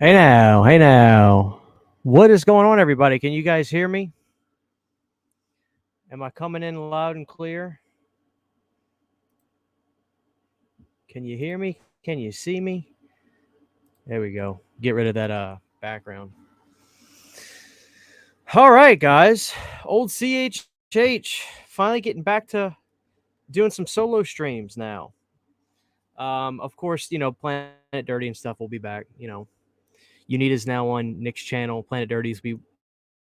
Hey now. What is going on, everybody? Can you guys hear me? Am I coming in loud and clear? Can you hear me? Can you see me? There we go. Get rid of that background. All right, guys. Old CHH finally getting back to doing some solo streams now. Of course, Planet Dirty and stuff will be back. Unita is now on Nick's channel. Planet Dirty's be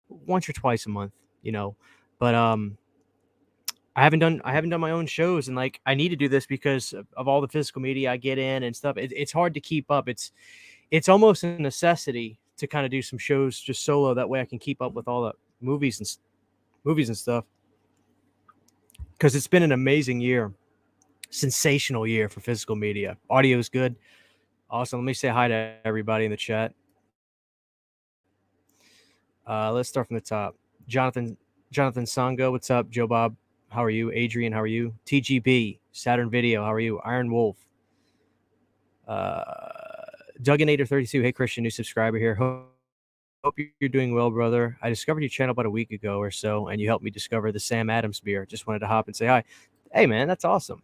once or twice a month. But I haven't done my own shows, and like I need to do this because of all the physical media I get in and stuff. It's hard to keep up. It's almost a necessity to kind of do some shows just solo. That way I can keep up with all the movies and stuff. Because it's been an amazing year, sensational year for physical media. Audio is good. Awesome. Let me say hi to everybody in the chat. Let's start from the top. Jonathan Sango, what's up? Joe Bob, how are you? Adrian, how are you? TGB, Saturn Video, how are you? Iron Wolf. Dugginator32, hey Christian, new subscriber here. Hope you're doing well, brother. I discovered your channel about a week ago or so, and you helped me discover the Sam Adams beer. Just wanted to hop and say hi. Hey, man, that's awesome.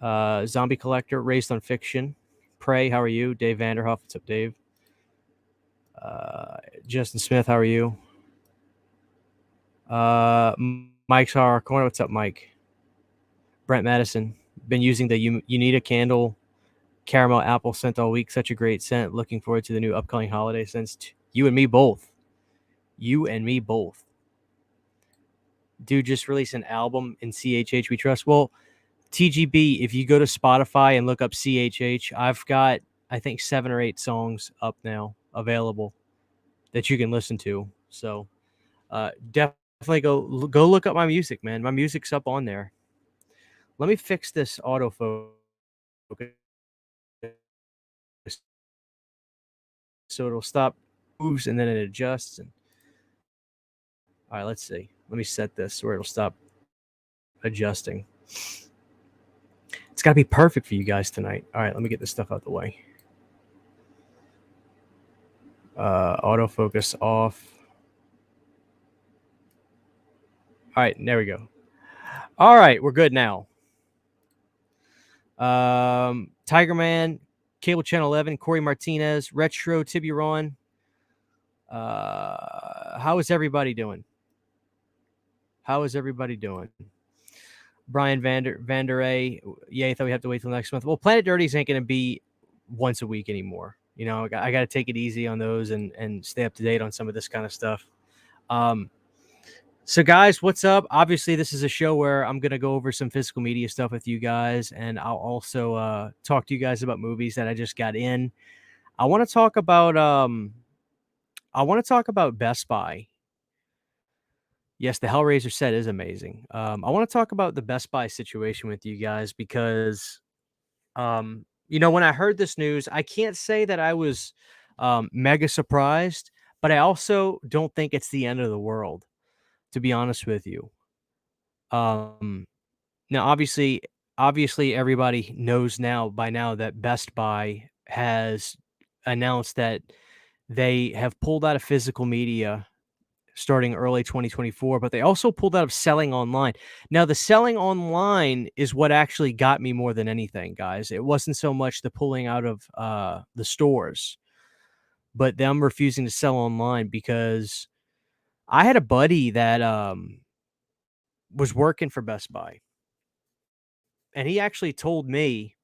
Zombie Collector, Raised on Fiction. Prey, how are you? Dave Vanderhoff, what's up, Dave? Justin Smith, how are you? Mike's Horror Corner, what's up, Mike? Brent Madison, been using the Unita candle caramel apple scent all week. Such a great scent. Looking forward to the new upcoming holiday scents. You and me both. Dude just released an album in CHH We Trust. Well, TGB, if you go to Spotify and look up CHH, I've got, I think, 7 or 8 songs up now available that you can listen to. So definitely go look up my music, man. My music's up on there. Let me fix this autofocus so it'll stop moves and then it adjusts. And all right, let's see. Let me set this where it'll stop adjusting. It's got to be perfect for you guys tonight. All right, let me get this stuff out the way. Autofocus off. All right, there we go. All right, we're good now. Tiger Man, Cable Channel 11, Corey Martinez, Retro Tiburon. How is everybody doing? Brian Vander A. Yeah, I thought we have to wait till next month. Well, Planet Dirties ain't going to be once a week anymore. I got to take it easy on those and stay up to date on some of this kind of stuff. So, guys, what's up? Obviously, this is a show where I'm going to go over some physical media stuff with you guys, and I'll also talk to you guys about movies that I just got in. I want to talk about Best Buy. Yes, the Hellraiser set is amazing. I want to talk about the Best Buy situation with you guys because, when I heard this news, I can't say that I was mega surprised, but I also don't think it's the end of the world, to be honest with you. Now, obviously, everybody knows by now that Best Buy has announced that they have pulled out of physical media starting early 2024, but they also pulled out of selling online. Now, the selling online is what actually got me more than anything, guys. It wasn't so much the pulling out of the stores, but them refusing to sell online, because I had a buddy that was working for Best Buy, and he actually told me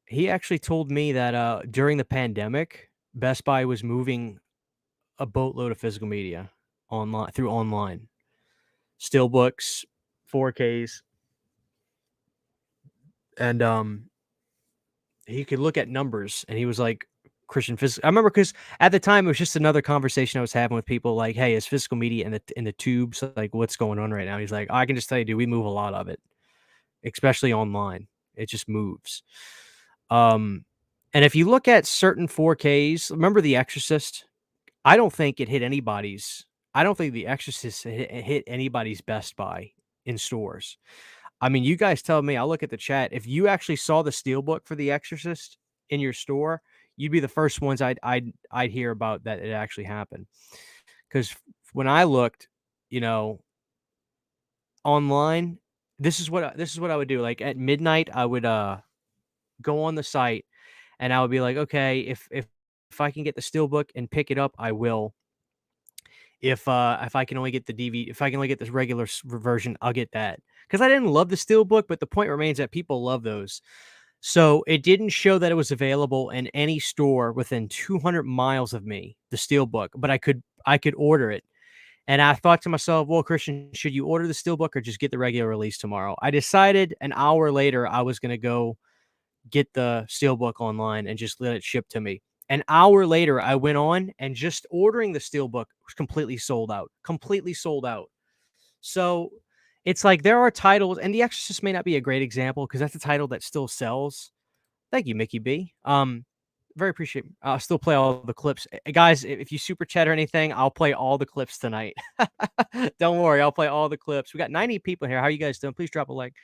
that during the pandemic, Best Buy was moving a boatload of physical media online, steelbooks, 4Ks, and he could look at numbers, and he was like, Christian physical. I remember because at the time it was just another conversation I was having with people, like, hey, is physical media in the tubes, like, what's going on right now? He's like, I can just tell you, dude, we move a lot of it, especially online. It just moves. And if you look at certain 4Ks, remember The Exorcist? I don't think The Exorcist hit anybody's Best Buy in stores. I mean, you guys tell me. I'll look at the chat. If you actually saw the steelbook for The Exorcist, in your store, you'd be the first ones I'd hear about that it actually happened. Because when I looked, you know, online, this is what I would do. Like at midnight, I would go on the site and I would be like, okay, if I can get the steelbook and pick it up, I will. If I can only get the DVD, if I can only get this regular version, I'll get that. Because I didn't love the steelbook, but the point remains that people love those. So it didn't show that it was available in any store within 200 miles of me, the steelbook, but I could order it. And I thought to myself, well, Christian, should you order the steelbook or just get the regular release tomorrow? I decided an hour later I was going to go get the steelbook online and just let it ship to me. An hour later, I went on and just ordering the steelbook was completely sold out. Completely sold out. So it's like there are titles, and The Exorcist may not be a great example because that's a title that still sells. Thank you, Mickey B. Very appreciate. I'll still play all the clips, guys. If you super chat or anything, I'll play all the clips tonight. Don't worry, I'll play all the clips. We got 90 people here. How are you guys doing? Please drop a like.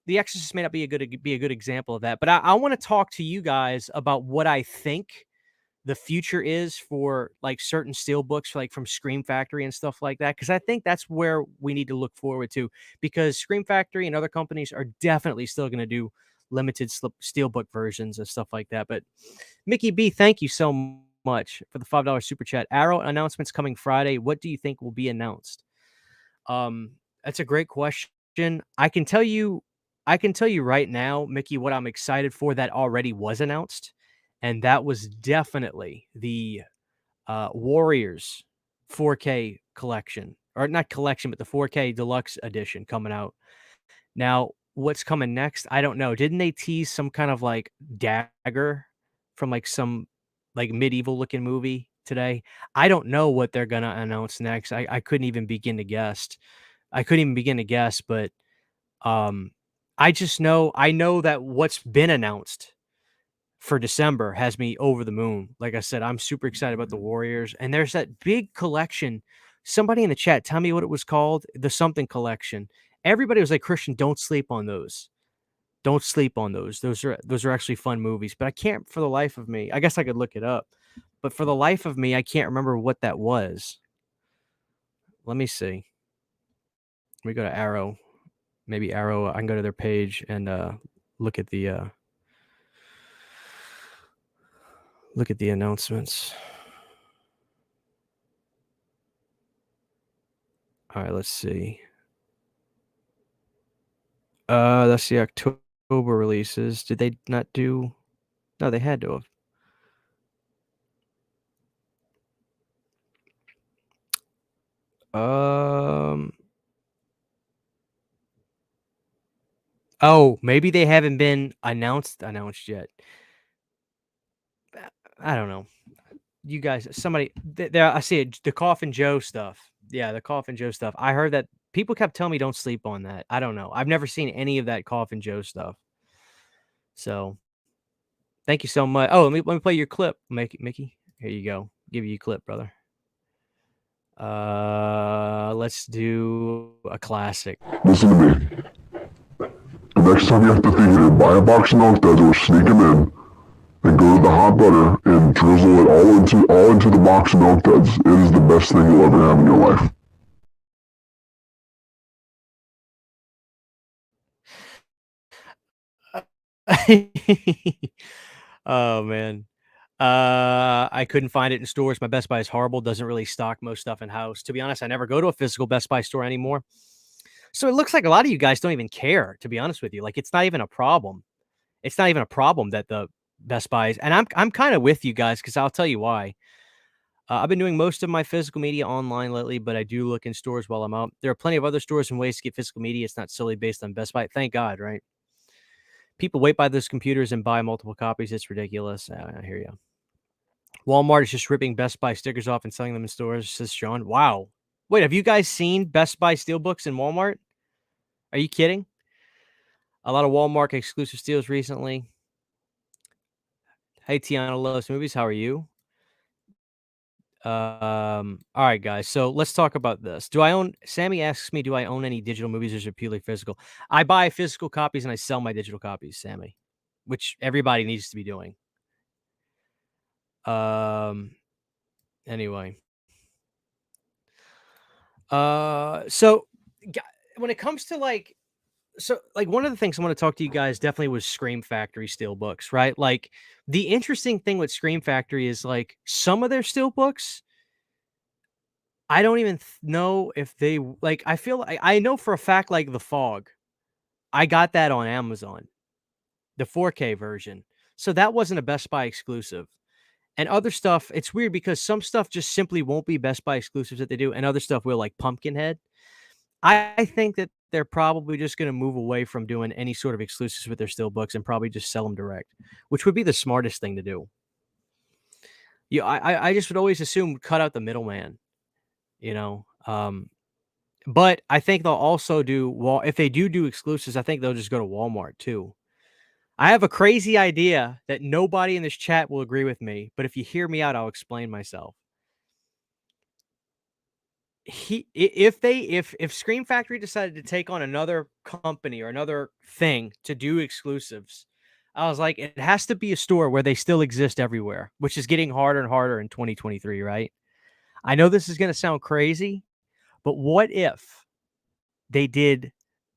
The Exorcist may not be a good example of that, but I want to talk to you guys about what I think the future is for like certain steel books, like from Scream Factory and stuff like that, because I think that's where we need to look forward to. Because Scream Factory and other companies are definitely still going to do limited steelbook versions and stuff like that. But Mickey B, thank you so much for the $5 super chat. Arrow announcements coming Friday. What do you think will be announced? That's a great question. I can tell you right now, Mickey, what I'm excited for that already was announced, and that was definitely the Warriors 4K collection, or not collection, but the 4K deluxe edition coming out. Now, what's coming next? I don't know. Didn't they tease some kind of like dagger from like some like medieval looking movie today? I don't know what they're gonna announce next. I couldn't even begin to guess. I couldn't even begin to guess, but um, I know that what's been announced for December has me over the moon. Like I said, I'm super excited about the Warriors, and there's that big collection. Somebody in the chat, tell me what it was called. The something collection. Everybody was like, Christian, don't sleep on those. Don't sleep on those. Those are actually fun movies. But I can't for the life of me. I guess I could look it up. But for the life of me, I can't remember what that was. Let me see. Let me go to Arrow. Maybe Arrow. I can go to their page and look at the announcements. All right, let's see. That's the October releases. Did they not do? No, they had to have. Oh, maybe they haven't been announced yet. I don't know. You guys, somebody there. I see it. The Coffin Joe stuff. Yeah, the Coffin Joe stuff. I heard that people kept telling me don't sleep on that. I don't know. I've never seen any of that Coffin Joe stuff. So thank you so much. Oh, let me play your clip, Mickey. Here you go. Give you a clip, brother. Let's do a classic. Listen to me. The next time you have to think of it, buy a box of milk duds or sneak them in, and go to the hot butter and drizzle it all into the box of milk duds. It is the best thing you'll ever have in your life. Oh man. I couldn't find it in stores. My Best Buy is horrible. Doesn't really stock most stuff in house. To be honest, I never go to a physical Best Buy store anymore. So it looks like a lot of you guys don't even care, to be honest with you. Like it's not even a problem. It's not even a problem that the Best Buys, and I'm kind of with you guys because I'll tell you why. I've been doing most of my physical media online lately, but I do look in stores while I'm out. There are plenty of other stores and ways to get physical media. It's not solely based on Best Buy. Thank God, right? People wait by those computers and buy multiple copies. It's ridiculous. I hear you. Walmart is just ripping Best Buy stickers off and selling them in stores, says Sean. Wow. Wait, have you guys seen Best Buy steelbooks in Walmart? Are you kidding? A lot of Walmart exclusive steals recently. Hey, Tiana loves movies. How are you? All right, guys. So let's talk about this. Sammy asks me, do I own any digital movies or is it purely physical? I buy physical copies and I sell my digital copies, Sammy. which everybody needs to be doing. Anyway. So when it comes to like, so like one of the things I want to talk to you guys definitely was Scream Factory steelbooks, right? Like the interesting thing with Scream Factory is like some of their steelbooks, I don't even know if they like. I feel I know for a fact like The Fog, I got that on Amazon, the 4K version, so that wasn't a Best Buy exclusive. And other stuff, it's weird because some stuff just simply won't be Best Buy exclusives that they do, and other stuff will, like Pumpkinhead. I think that they're probably just gonna move away from doing any sort of exclusives with their steelbooks and probably just sell them direct, which would be the smartest thing to do. Yeah, I just would always assume cut out the middleman, you know? But I think they'll also do if they do exclusives, I think they'll just go to Walmart too. I have a crazy idea that nobody in this chat will agree with me, but if you hear me out, I'll explain myself. If Scream Factory decided to take on another company or another thing to do exclusives, I was like, it has to be a store where they still exist everywhere, which is getting harder and harder in 2023, right? I know this is going to sound crazy, but what if they did,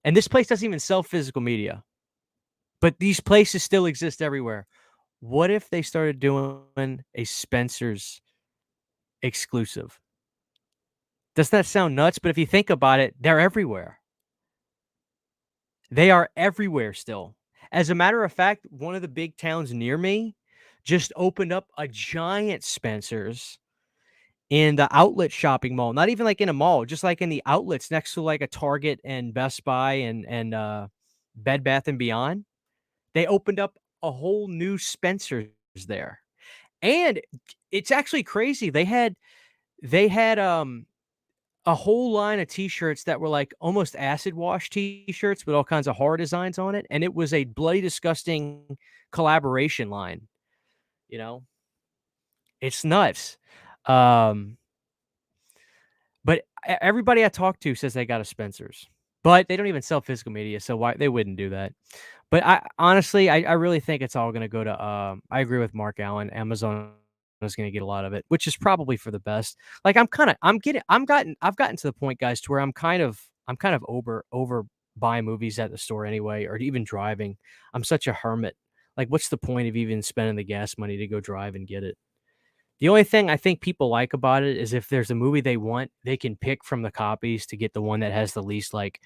and this place doesn't even sell physical media, but these places still exist everywhere. What if they started doing a Spencer's exclusive? Doesn't that sound nuts? But if you think about it, they're everywhere. They are everywhere still. As a matter of fact, one of the big towns near me just opened up a giant Spencer's in the outlet shopping mall. Not even like in a mall, just like in the outlets next to like a Target and Best Buy and Bed Bath and Beyond. They opened up a whole new Spencer's there. And it's actually crazy. They had a whole line of t-shirts that were like almost acid wash t-shirts with all kinds of horror designs on it, and it was a bloody disgusting collaboration line, you know? It's nuts. Um, but everybody I talk to says they got a Spencer's, but they don't even sell physical media, so why they wouldn't do that. But I honestly, I really think it's all gonna go to, I agree with Mark Allen. Amazon is gonna get a lot of it, which is probably for the best. Like, I've gotten to the point, guys, to where I'm kind of over buying movies at the store anyway, or even driving. I'm such a hermit. Like, what's the point of even spending the gas money to go drive and get it? The only thing I think people like about it is if there's a movie they want, they can pick from the copies to get the one that has the least, like,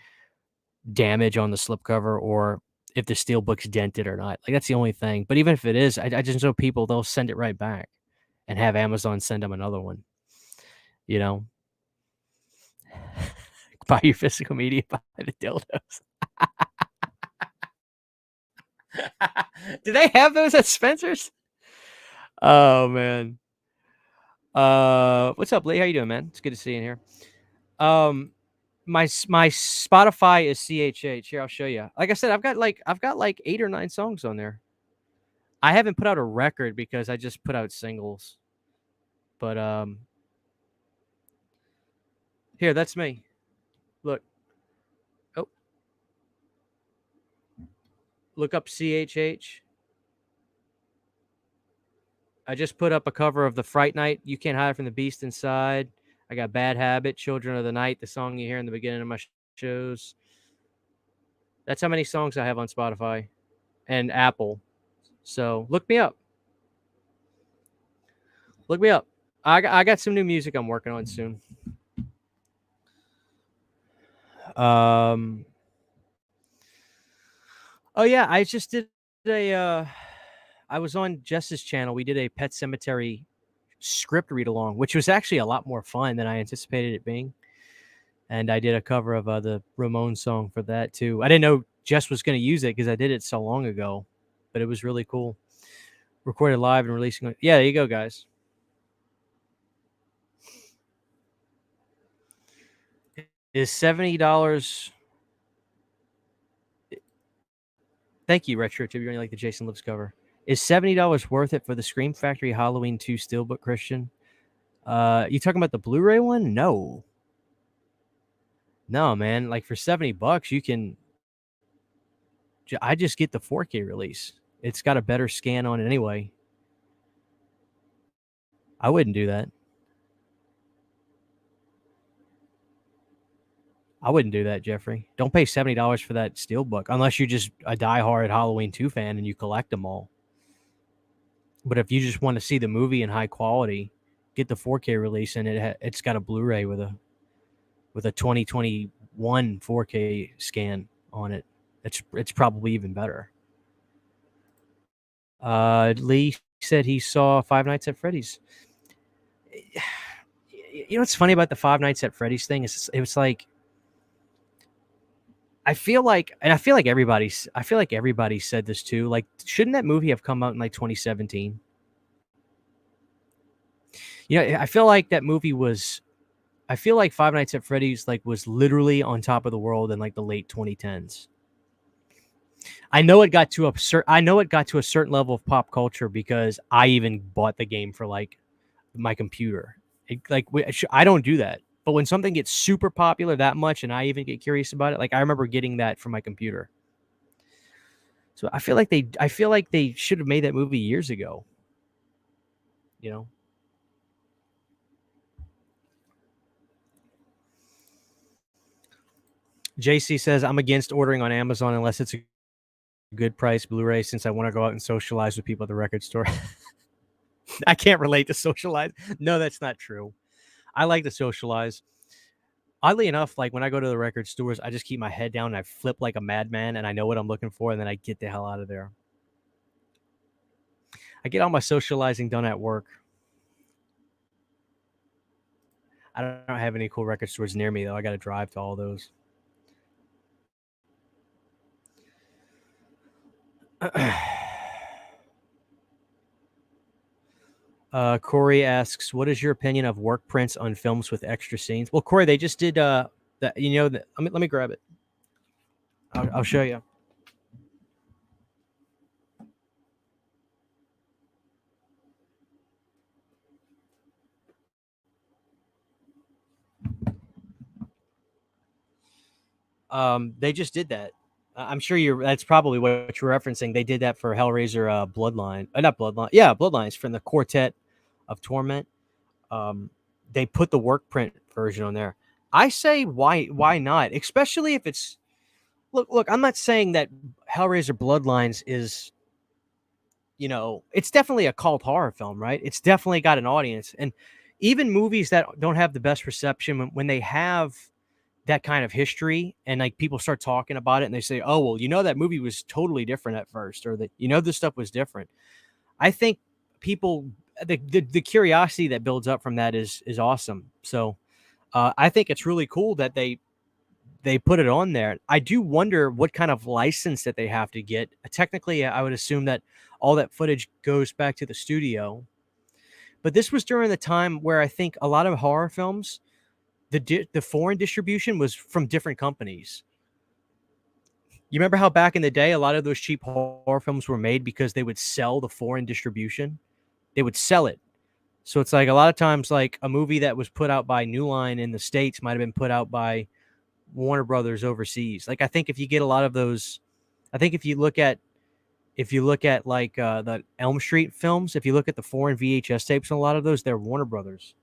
damage on the slipcover or if the steel book's dented or not. Like, that's the only thing. But even if it is, I just know people, they'll send it right back and have Amazon send them another one, you know? Buy your physical media, buy the dildos. Do they have those at Spencer's? Oh, man. What's up, Lee? How you doing, man? It's good to see you in here. My Spotify is CHH. Here, I'll show you. Like I said, I've got like 8 or 9 songs on there. I haven't put out a record because I just put out singles. But here, that's me. Look. Oh. Look up CHH. I just put up a cover of The Fright Night, You Can't Hide from the Beast Inside. I got Bad Habit, Children of the Night, the song you hear in the beginning of my shows. That's how many songs I have on Spotify and Apple. So look me up. Look me up. I got some new music I'm working on soon. Oh yeah, I just did I was on Jess's channel. We did a Pet Cemetery script read along, which was actually a lot more fun than I anticipated it being. And I did a cover of the Ramones song for that too. I didn't know Jess was going to use it because I did it so long ago, but it was really cool. Recorded live and releasing it. Yeah, there you go, guys. Is $70. Thank you, Retro Tube. You like the Jason Lips cover. Is $70 worth it for the Scream Factory Halloween 2 Steelbook, Christian? You talking about the Blu-ray one? No. No, man. Like for $70, you can. I just get the 4K release. It's got a better scan on it anyway. I wouldn't do that. I wouldn't do that, Jeffrey. Don't pay $70 for that steelbook unless you're just a diehard Halloween 2 fan and you collect them all. But if you just want to see the movie in high quality, get the 4K release, and it's got a Blu-ray with a 2021 4K scan on it. It's probably even better. Lee said he saw Five Nights at Freddy's. You know what's funny about the Five Nights at Freddy's thing is it was like I feel like everybody said this too. Like, shouldn't that movie have come out in like 2017? You know, I feel like that movie was. I feel like Five Nights at Freddy's like was literally on top of the world in like the late 2010s. I know it got to a certain level of pop culture because I even bought the game for like my computer. I don't do that. But when something gets super popular that much and I even get curious about it, like I remember getting that from my computer. So I feel like they should have made that movie years ago. You know? JC says, I'm against ordering on Amazon unless it's a good price Blu-ray since I want to go out and socialize with people at the record store. I can't relate to socialize. No, that's not true. I like to socialize. Oddly enough, like when I go to the record stores, I just keep my head down and I flip like a madman and I know what I'm looking for and then I get the hell out of there. I get all my socializing done at work. I don't have any cool record stores near me, though. I got to drive to all those. Corey asks, what is your opinion of work prints on films with extra scenes? Well, Corey, they just did that. You know, let me grab it. I'll show you. They just did that. I'm sure that's probably what you're referencing. They did that for Hellraiser Bloodline. Not Bloodline. Yeah, Bloodlines from the Quartet of Torment. They put the work print version on there. I say why not? Especially if it's look, I'm not saying that Hellraiser Bloodlines is, you know, it's definitely a cult horror film, right? It's definitely got an audience. And even movies that don't have the best reception, when they have that kind of history and like people start talking about it and they say, oh, well, you know, that movie was totally different at first, or that, you know, this stuff was different. I think people, the curiosity that builds up from that is awesome. So I think it's really cool that they put it on there. I do wonder what kind of license that they have to get. Technically, I would assume that all that footage goes back to the studio. But this was during the time where I think a lot of horror films, the foreign distribution was from different companies. You remember how back in the day, a lot of those cheap horror films were made because they would sell the foreign distribution. They would sell it. So it's like a lot of times, like a movie that was put out by New Line in the States might have been put out by Warner Brothers overseas. Like, I think if you get a lot of those, I think if you look at like the Elm Street films, if you look at the foreign VHS tapes and a lot of those, they're Warner Brothers.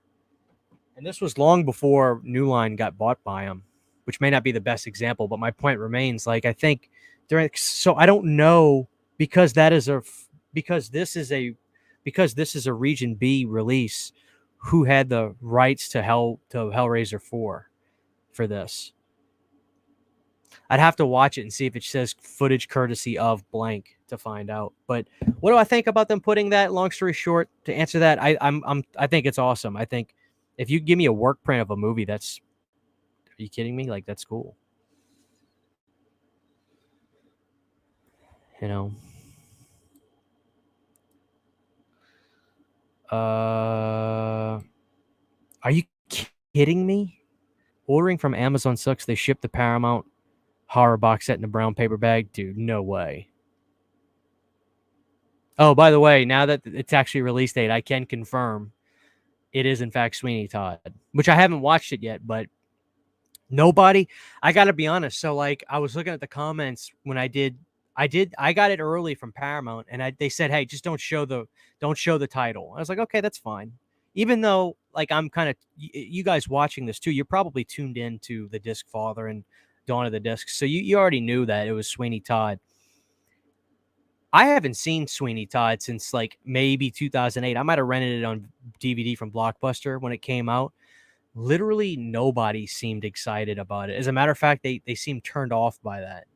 And this was long before New Line got bought by them, which may not be the best example, but my point remains. Like, I think so I don't know, because this is a Region B release, who had the rights to Hellraiser 4 for this. I'd have to watch it and see if it says footage courtesy of blank to find out. But what do I think about them putting that? Long story short, to answer that, I think it's awesome. I think if you give me a work print of a movie, are you kidding me? Like, that's cool. You know. Are you kidding me? Ordering from Amazon sucks. They ship the Paramount horror box set in a brown paper bag. Dude, no way. Oh, by the way, now that it's actually release date, I can confirm it is in fact Sweeney Todd, which I haven't watched it yet, but I gotta be honest. So like, I was looking at the comments when I I got it early from Paramount, and they said, "Hey, just don't show the title." I was like, "Okay, that's fine." Even though, like, I'm kind of you guys watching this too, you're probably tuned in to the Disc Father and Dawn of the Discs, so you already knew that it was Sweeney Todd. I haven't seen Sweeney Todd since like maybe 2008. I might have rented it on DVD from Blockbuster when it came out. Literally nobody seemed excited about it. As a matter of fact, they seemed turned off by that.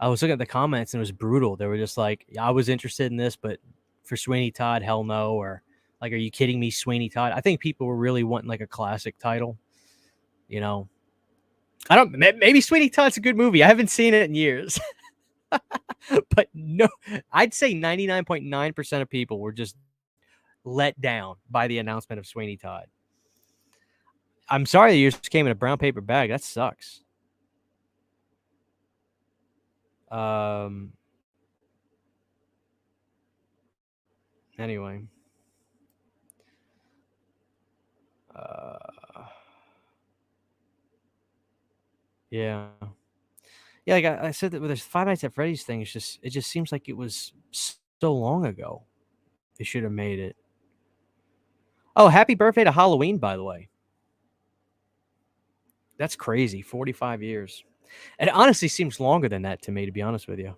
I was looking at the comments and it was brutal. They were just like, "Yeah, I was interested in this, but for Sweeney Todd, hell no." Or like, "Are you kidding me, Sweeney Todd?" I think people were really wanting like a classic title. You know, I don't. Maybe Sweeney Todd's a good movie. I haven't seen it in years, but no, I'd say 99.9% of people were just let down by the announcement of Sweeney Todd. I'm sorry that yours came in a brown paper bag. That sucks. Anyway. Yeah. Yeah, like I said that with this Five Nights at Freddy's thing, it just seems like it was so long ago. They should have made it. Oh, happy birthday to Halloween, by the way. That's crazy. 45 years. It honestly seems longer than that to me, to be honest with you.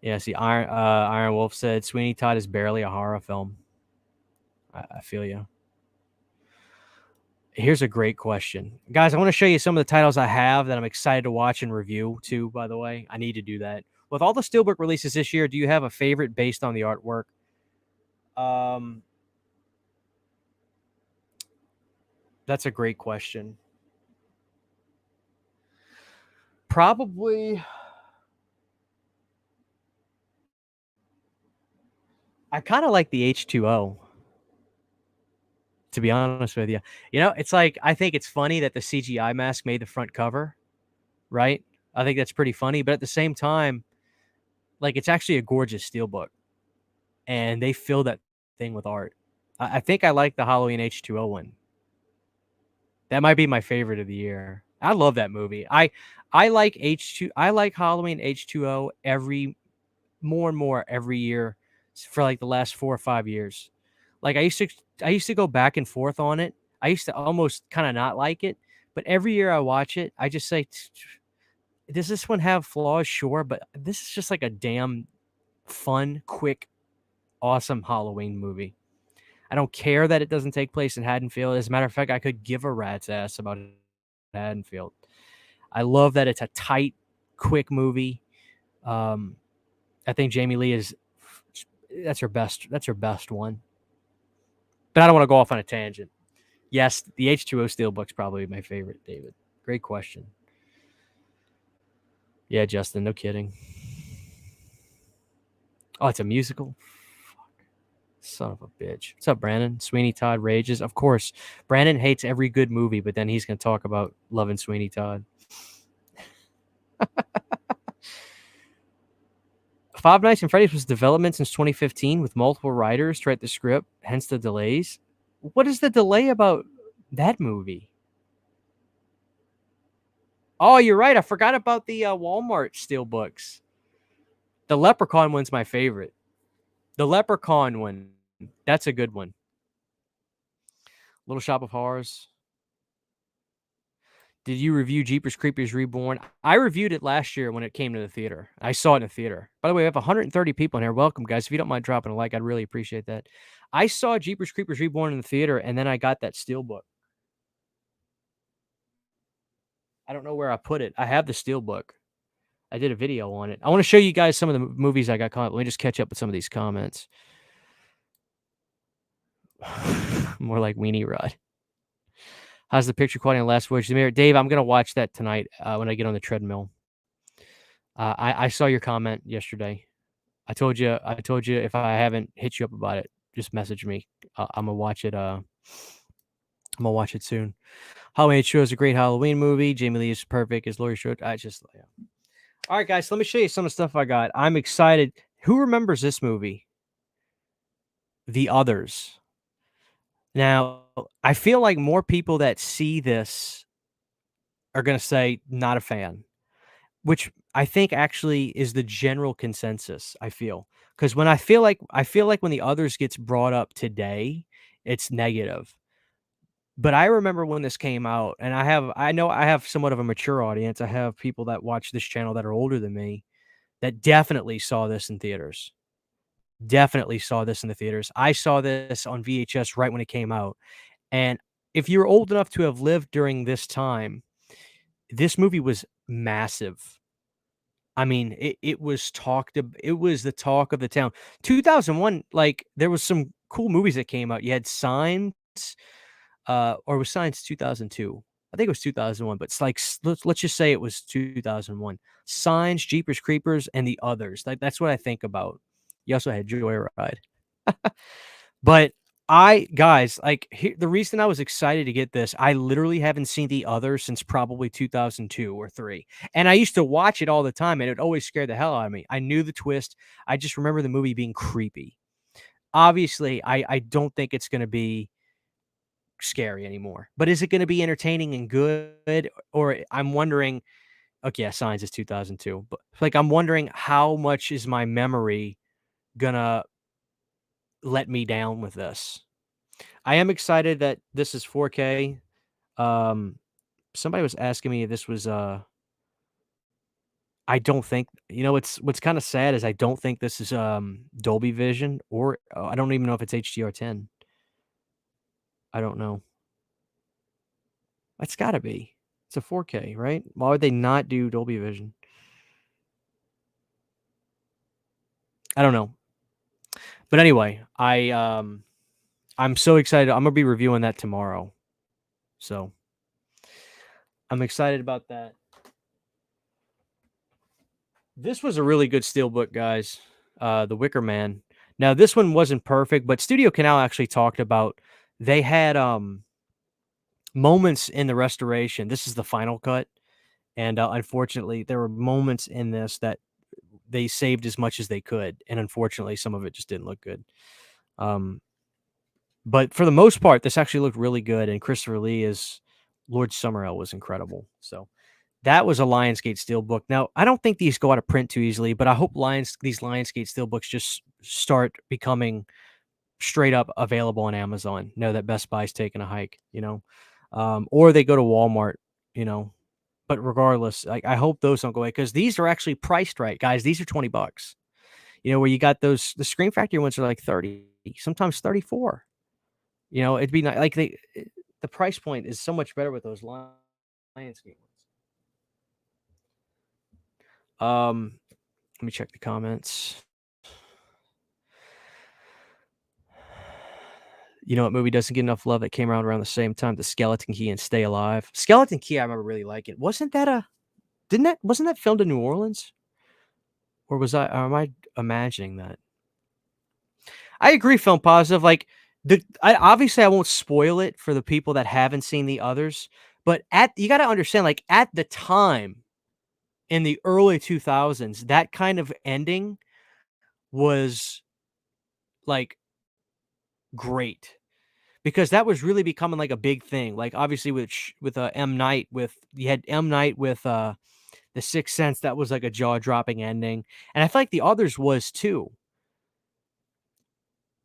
Yeah, see, Iron Wolf said Sweeney Todd is barely a horror film. I feel you. Here's a great question. Guys, I want to show you some of the titles I have that I'm excited to watch and review too, by the way. I need to do that. With all the Steelbook releases this year, do you have a favorite based on the artwork? That's a great question. Probably I kind of like the H2O, to be honest with you. You know, it's like I think it's funny that the CGI mask made the front cover, right? I think that's pretty funny, but at the same time, like it's actually a gorgeous steelbook, and they fill that thing with art. I think I like the Halloween H2O one. That might be my favorite of the year. I love that movie. I like H2. I like Halloween H2O more and more every year for like the last 4 or 5 years. Like I used to go back and forth on it. I used to almost kind of not like it, but every year I watch it, I just say, does this one have flaws? Sure, but this is just like a damn fun, quick, awesome Halloween movie. I don't care that it doesn't take place in Haddonfield. As a matter of fact, I could give a rat's ass about Haddonfield. I love that it's a tight, quick movie. I think Jamie Lee that's her best one. But I don't want to go off on a tangent. Yes, the H2O Steelbook's probably my favorite, David. Great question. Yeah, Justin, no kidding. Oh, it's a musical? Fuck. Son of a bitch. What's up, Brandon? Sweeney Todd rages. Of course. Brandon hates every good movie, but then he's going to talk about loving Sweeney Todd. Five Nights at Freddy's was development since 2015 with multiple writers to write the script, hence the delays. What is the delay about that movie? Oh, you're right. I forgot about the Walmart steelbooks. The Leprechaun one's my favorite. The Leprechaun one. That's a good one. Little Shop of Horrors. Did you review Jeepers Creepers Reborn? I reviewed it last year when it came to the theater. I saw it in the theater. By the way, we have 130 people in here. Welcome, guys. If you don't mind dropping a like, I'd really appreciate that. I saw Jeepers Creepers Reborn in the theater, and then I got that steelbook. I don't know where I put it. I have the steelbook. I did a video on it. I want to show you guys some of the movies I got caught. Let me just catch up with some of these comments. More like Weenie Rod. How's the picture quality on Last Voyage of the Mirror? Dave, I'm going to watch that tonight when I get on the treadmill. I saw your comment yesterday. I told you if I haven't hit you up about it, just message me. I'm gonna watch it. I'm gonna watch it soon. Halloween H2O is a great Halloween movie. Jamie Lee is perfect as Laurie Strode. Yeah. All right, guys, let me show you some of the stuff I got. I'm excited. Who remembers this movie? The Others. Now, I feel like more people that see this are gonna say not a fan. which I think actually is the general consensus, I feel, because when I feel like when The Others gets brought up today, it's negative. But I remember when this came out, and I know I have somewhat of a mature audience. I have people that watch this channel that are older than me that definitely saw this in theaters. Definitely saw this in the theaters. I saw this on VHS right when it came out, and if you're old enough to have lived during this time, this movie was massive. I mean, it was the talk of the town. 2001, like, there was some cool movies that came out. You had Signs, or was Signs 2002? I think it was 2001, but it's like, let's just say it was 2001. Signs, Jeepers Creepers, and The Others. That's what I think about. You also had Joyride. But guys, like, the reason I was excited to get this, I literally haven't seen The Other since probably 2002 or 3, and I used to watch it all the time, and it always scared the hell out of me. I knew the twist. I just remember the movie being creepy. Obviously, I don't think it's gonna be scary anymore, but is it gonna be entertaining and good? Or I'm wondering, okay, yeah, Signs is 2002, but, like, I'm wondering how much is my memory gonna let me down with this? I am excited that this is 4K. Um, somebody was asking me if this was, I don't think, what's kinda sad is I don't think this is, Dolby Vision, or I don't even know if it's HDR10. I don't know. It's gotta be. It's a 4K, right? Why would they not do Dolby Vision? I don't know. But anyway, I'm so excited. I'm gonna be reviewing that tomorrow. So, I'm excited about that. This was a really good steelbook, guys. The Wicker Man. Now, this one wasn't perfect, but Studio Canal actually talked about they had moments in the restoration. This is the final cut, and unfortunately, there were moments in this that they saved as much as they could, and unfortunately, some of it just didn't look good. Um, but for the most part, this actually looked really good, and Christopher Lee as Lord Summerall was incredible. So that was a Lionsgate Steelbook. Now, I don't think these go out of print too easily, but I hope these Lionsgate Steelbooks just start becoming straight up available on Amazon. Know that Best Buy's taking a hike, or they go to Walmart, you know. But regardless, I hope those don't go away because these are actually priced right, guys. These are $20. Where you got the Scream Factory ones are like 30, sometimes 34. It'd be like the price point is so much better with those Lionsgate ones. Let me check the comments. You know what movie doesn't get enough love that came around the same time? The Skeleton Key and Stay Alive. Skeleton Key, I remember really liking. Wasn't that filmed in New Orleans? Or am I imagining that? I agree, Film Positive. Like, obviously I won't spoil it for the people that haven't seen The Others, but you got to understand, like, at the time in the early 2000s, that kind of ending was like great because that was really becoming like a big thing. Like, obviously with M Night, you had M Night with The Sixth Sense. That was like a jaw dropping ending, and I feel like The Others was too.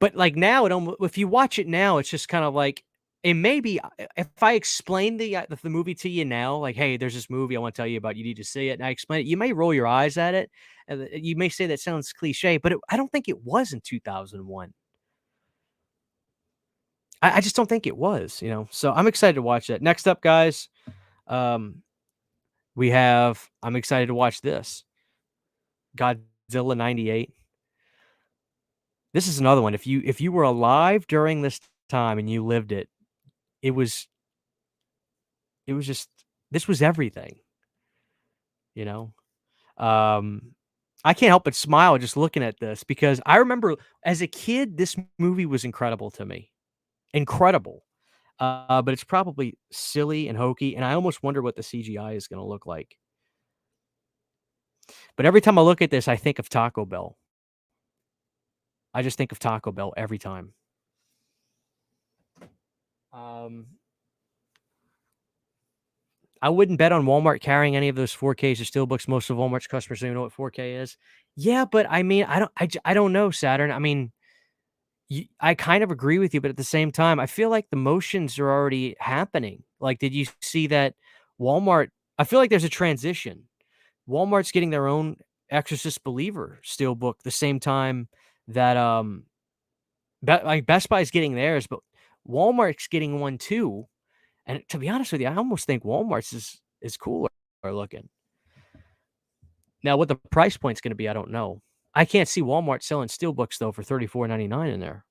But, like, now if you watch it now, it's just kind of like it may be if I explain the movie to you now, like, "Hey, there's this movie I wanna tell you about, you need to see it," and I explain it, you may roll your eyes at it, and you may say that sounds cliché, but I don't think it was in 2001. I just don't think it was, So, I'm excited to watch that. Next up, guys, um, I'm excited to watch this, Godzilla '98. This is another one. If you were alive during this time and you lived it, it was it was just this was everything, you know? Um, I can't help but smile just looking at this because I remember as a kid, this movie was incredible to me. Incredible. But it's probably silly and hokey, and I almost wonder what the CGI is gonna look like. But every time I look at this, I think of Taco Bell. I just think of Taco Bell every time. Um I wouldn't bet on Walmart carrying any of those 4Ks or steelbooks. Most of Walmart's customers don't even know what 4K is. Yeah, but I mean, I don't know, Saturn. I mean, I kind of agree with you, but at the same time, I feel like the motions are already happening. Like, did you see that Walmart? I feel like there's a transition. Walmart's getting their own Exorcist Believer steelbook the same time that like Best Buy's getting theirs, but Walmart's getting one too. And to be honest with you, I almost think Walmart's is cooler looking. Now, what the price point's going to be, I don't know. I can't see Walmart selling steelbooks though for $34.99 in there.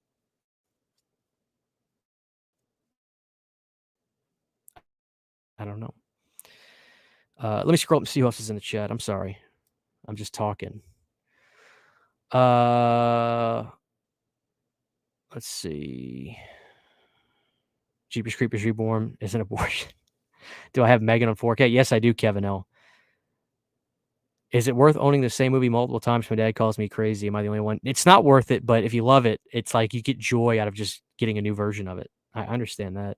I don't know. Let me scroll up and see who else is in the chat. I'm sorry. I'm just talking. Let's see. Jeepers Creepers Reborn is an abortion. Do I have Megan on 4K? Yes, I do, Kevin L. Is it worth owning the same movie multiple times? My dad calls me crazy. Am I the only one? It's not worth it, but if you love it, it's like you get joy out of just getting a new version of it. I understand that.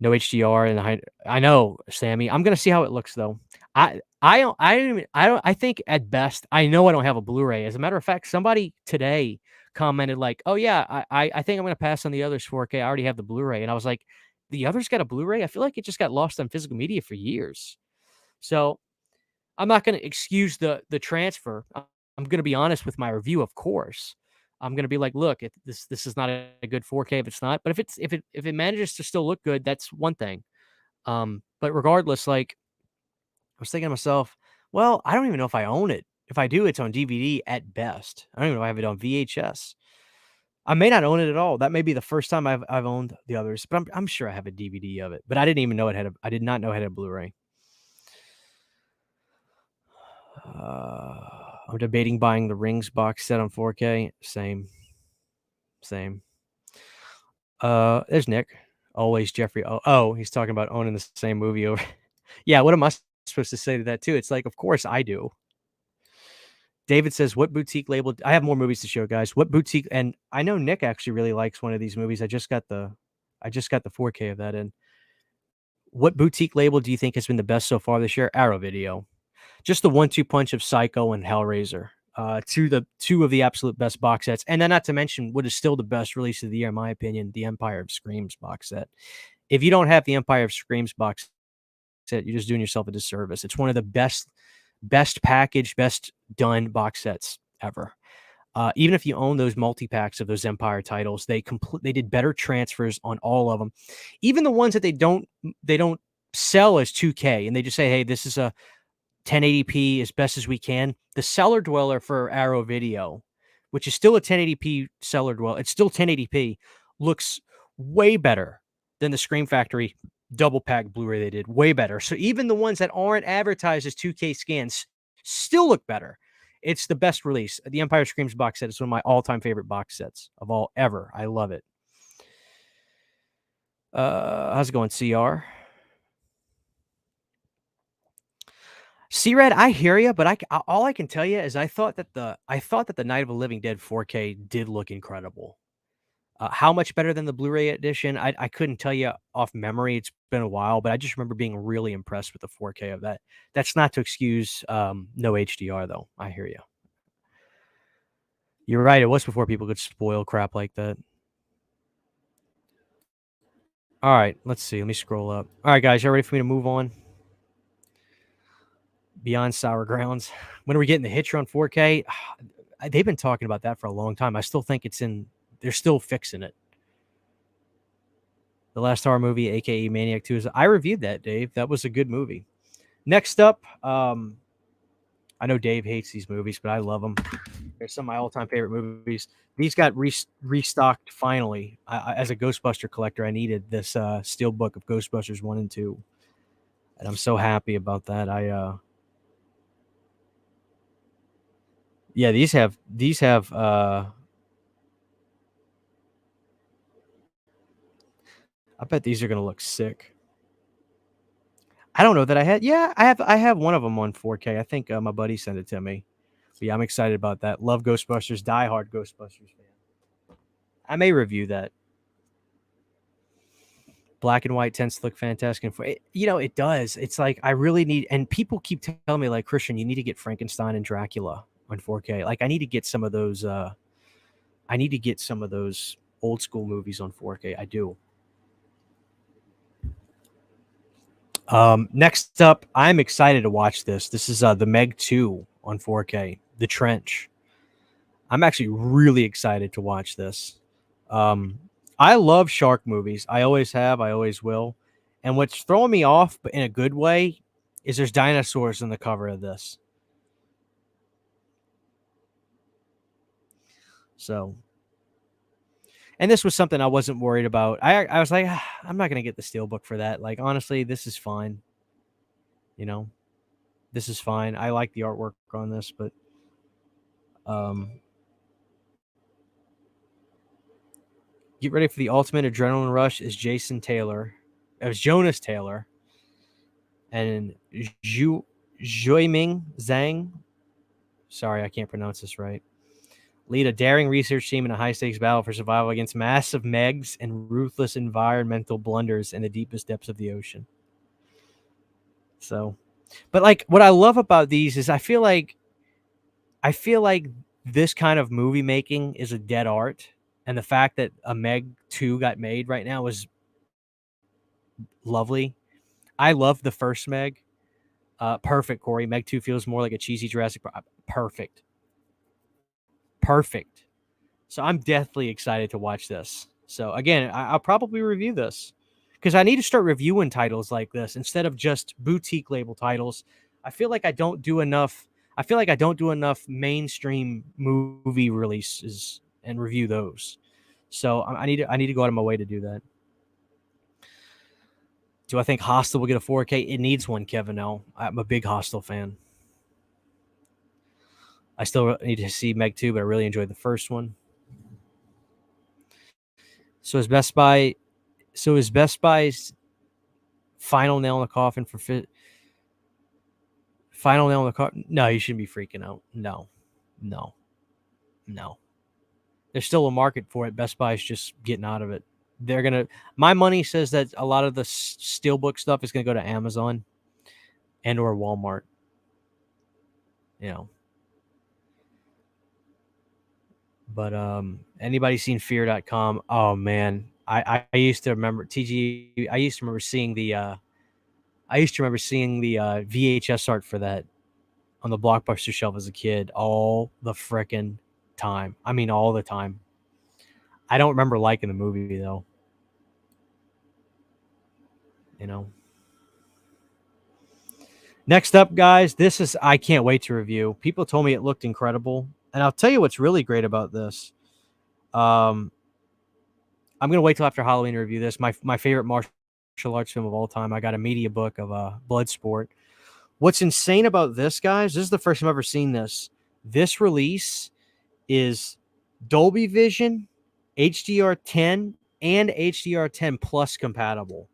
No HDR and I know, Sammy. I'm gonna see how it looks though. I think at best, I know I don't have a Blu-ray. As a matter of fact, somebody today commented like, "Oh yeah, I think I'm gonna pass on the others 4K. I already have the Blu-ray." And I was like, "The others got a Blu-ray? I feel like it just got lost on physical media for years." So I'm not gonna excuse the transfer. I'm gonna be honest with my review, of course. I'm gonna be like, look, if this is not a good 4K if it's not, but if it manages to still look good, that's one thing. But regardless, like I was thinking to myself, well, I don't even know if I own it. If I do, it's on DVD at best. I don't even know if I have it on VHS. I may not own it at all. That may be the first time I've owned the others, but I'm sure I have a DVD of it. But I didn't even know I did not know it had a Blu-ray. I'm debating buying the Rings box set on 4K. Same. There's Nick. Always Jeffrey. Oh, he's talking about owning the same movie over. Yeah, what am I supposed to say to that too? It's like, of course I do. David says, "What boutique label?" I have more movies to show, guys. What boutique? And I know Nick actually really likes one of these movies. I just got the 4K of that in. What boutique label do you think has been the best so far this year? Arrow Video. Just the 1-2 punch of Psycho and Hellraiser. Two of the absolute best box sets, and then not to mention what is still the best release of the year, in my opinion, the Empire of Screams box set. If you don't have the Empire of Screams box set, you're just doing yourself a disservice. It's one of the best packaged, best done box sets ever. Even if you own those multi-packs of those Empire titles, they did better transfers on all of them. Even the ones that they don't sell as 2K, and they just say, hey, this is a 1080p as best as we can. The Cellar Dweller for Arrow Video, which is still a 1080p Cellar Dweller, it's still 1080p, looks way better than the Scream Factory double pack Blu-ray they did. Way better. So even the ones that aren't advertised as 2K scans still look better. It's the best release. The Empire Screams box set is one of my all-time favorite box sets of all ever. I love it. How's it going, CR? C-Red, I hear you, but all I can tell you is I thought that the Night of the Living Dead 4K did look incredible. How much better than the Blu-ray edition? I couldn't tell you off memory. It's been a while, but I just remember being really impressed with the 4K of that. That's not to excuse no HDR though. I hear you. You're right. It was before people could spoil crap like that. All right, let's see. Let me scroll up. All right, guys, you ready for me to move on? Beyond Sour Grounds. When are we getting the Hitcher on 4K? They've been talking about that for a long time. I still think they're still fixing it. The Last Horror Movie, aka Maniac 2, I reviewed that, Dave. That was a good movie. Next up, I know Dave hates these movies, but I love them. They're some of my all-time favorite movies. These got restocked finally. As a Ghostbuster collector, I needed this steel book of Ghostbusters 1 and 2. And I'm so happy about that. Yeah, these have I bet these are gonna look sick. I don't know that I had. Yeah, I have one of them on 4K. I think my buddy sent it to me. But yeah, I'm excited about that. Love Ghostbusters, diehard Ghostbusters fan. I may review that. Black and white tends to look fantastic. And it does. It's like I really need, and people keep telling me like, Christian, you need to get Frankenstein and Dracula on 4K. Like I need to get some of those. I need to get some of those old school movies on 4K. I do. Next up, I'm excited to watch this. This is the Meg 2 on 4K, The Trench. I'm actually really excited to watch this. I love shark movies. I always have. I always will. And what's throwing me off, but in a good way, is there's dinosaurs on the cover of this. So, and this was something I wasn't worried about. I was like, I'm not going to get the Steelbook for that. Like, honestly, this is fine. This is fine. I like the artwork on this, but get ready for the ultimate adrenaline rush is Jason Taylor. It was Jonas Taylor and Ming Zhang. Sorry, I can't pronounce this right. Lead a daring research team in a high-stakes battle for survival against massive megs and ruthless environmental blunders in the deepest depths of the ocean. So, but like what I love about these is I feel like this kind of movie making is a dead art, and the fact that a Meg 2 got made right now is lovely. I love the first Meg. Perfect, Corey. Meg 2 feels more like a cheesy Jurassic Park. Perfect. So I'm deathly excited to watch this. So again, I'll probably review this because I need to start reviewing titles like this instead of just boutique label titles. I feel like I don't do enough mainstream movie releases and review those. So I need to go out of my way to do that. Do I think Hostel will get a 4K? It needs one, Kevin. No, I'm a big Hostel fan. I still need to see Meg 2, but I really enjoyed the first one. So is Best Buy's final nail in the coffin for final nail in the coffin? No, you shouldn't be freaking out. No. There's still a market for it. Best Buy's just getting out of it. My money says that a lot of the Steelbook stuff is going to go to Amazon and or Walmart. But anybody seen fear.com? Oh man, I used to remember TG. I used to remember seeing the VHS art for that on the Blockbuster shelf as a kid all the frickin' time. I mean, all the time. I don't remember liking the movie though. Next up, guys, I can't wait to review. People told me it looked incredible. And I'll tell you what's really great about this. I'm going to wait till after Halloween to review this. My favorite martial arts film of all time. I got a media book of Bloodsport. What's insane about this, guys, this is the first time I've ever seen this. This release is Dolby Vision, HDR10, and HDR10 Plus compatible.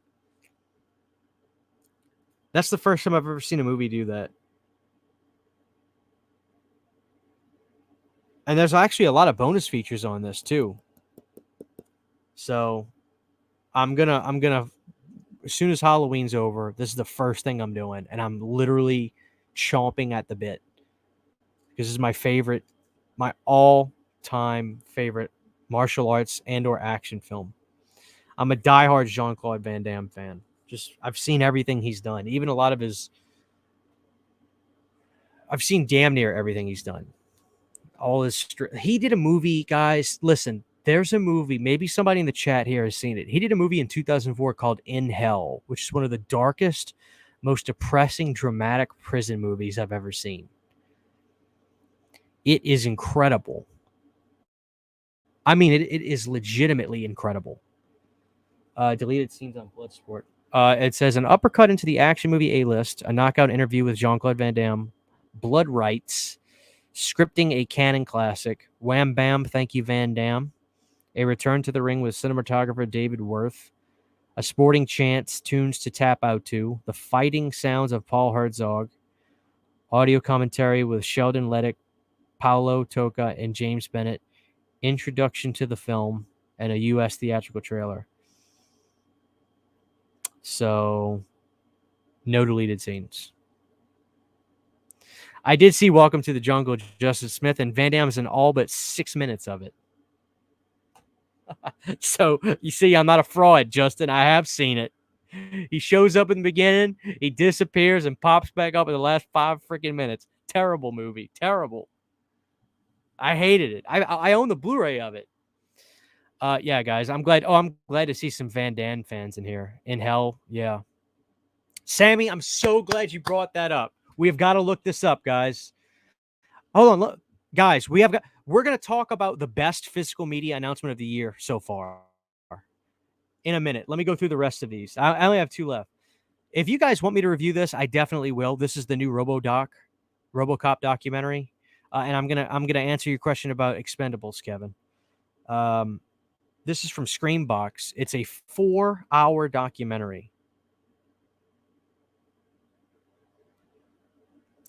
That's the first time I've ever seen a movie do that. And there's actually a lot of bonus features on this too. So I'm gonna as soon as Halloween's over, this is the first thing I'm doing, and I'm literally chomping at the bit because this is my all-time favorite martial arts and or action film. I'm a diehard Jean-Claude Van Damme fan. I've seen everything he's done, even a lot of his. I've seen damn near everything he's done. He did a movie, guys. Listen, there's a movie. Maybe somebody in the chat here has seen it. He did a movie in 2004 called In Hell, which is one of the darkest, most depressing, dramatic prison movies I've ever seen. It is incredible. I mean, it is legitimately incredible. Deleted scenes on Bloodsport. It says an uppercut into the action movie A-list, a knockout interview with Jean-Claude Van Damme, Blood Rights, scripting a canon classic, Wham Bam, Thank You Van Damme, a return to the ring with cinematographer David Worth, a sporting chance, tunes to tap out to, the fighting sounds of Paul Herzog, audio commentary with Sheldon Leddick, Paolo Toca, and James Bennett, introduction to the film, and a U.S. theatrical trailer. So no deleted scenes. I did see Welcome to the Jungle, Justin Smith, and Van Damme's in all but 6 minutes of it. So you see, I'm not a fraud, Justin. I have seen it. He shows up in the beginning, he disappears, and pops back up in the last 5 freaking minutes. Terrible movie. Terrible. I hated it. I own the Blu-ray of it. Yeah, guys, I'm glad. Oh, I'm glad to see some Van Damme fans in here. In hell, yeah. Sammy, I'm so glad you brought that up. We have got to look this up, guys. Hold on, look, guys. We're going to talk about the best physical media announcement of the year so far. In a minute, let me go through the rest of these. I only have 2 left. If you guys want me to review this, I definitely will. This is the new RoboCop documentary, and I'm gonna answer your question about Expendables, Kevin. This is from Screambox. It's a 4-hour documentary.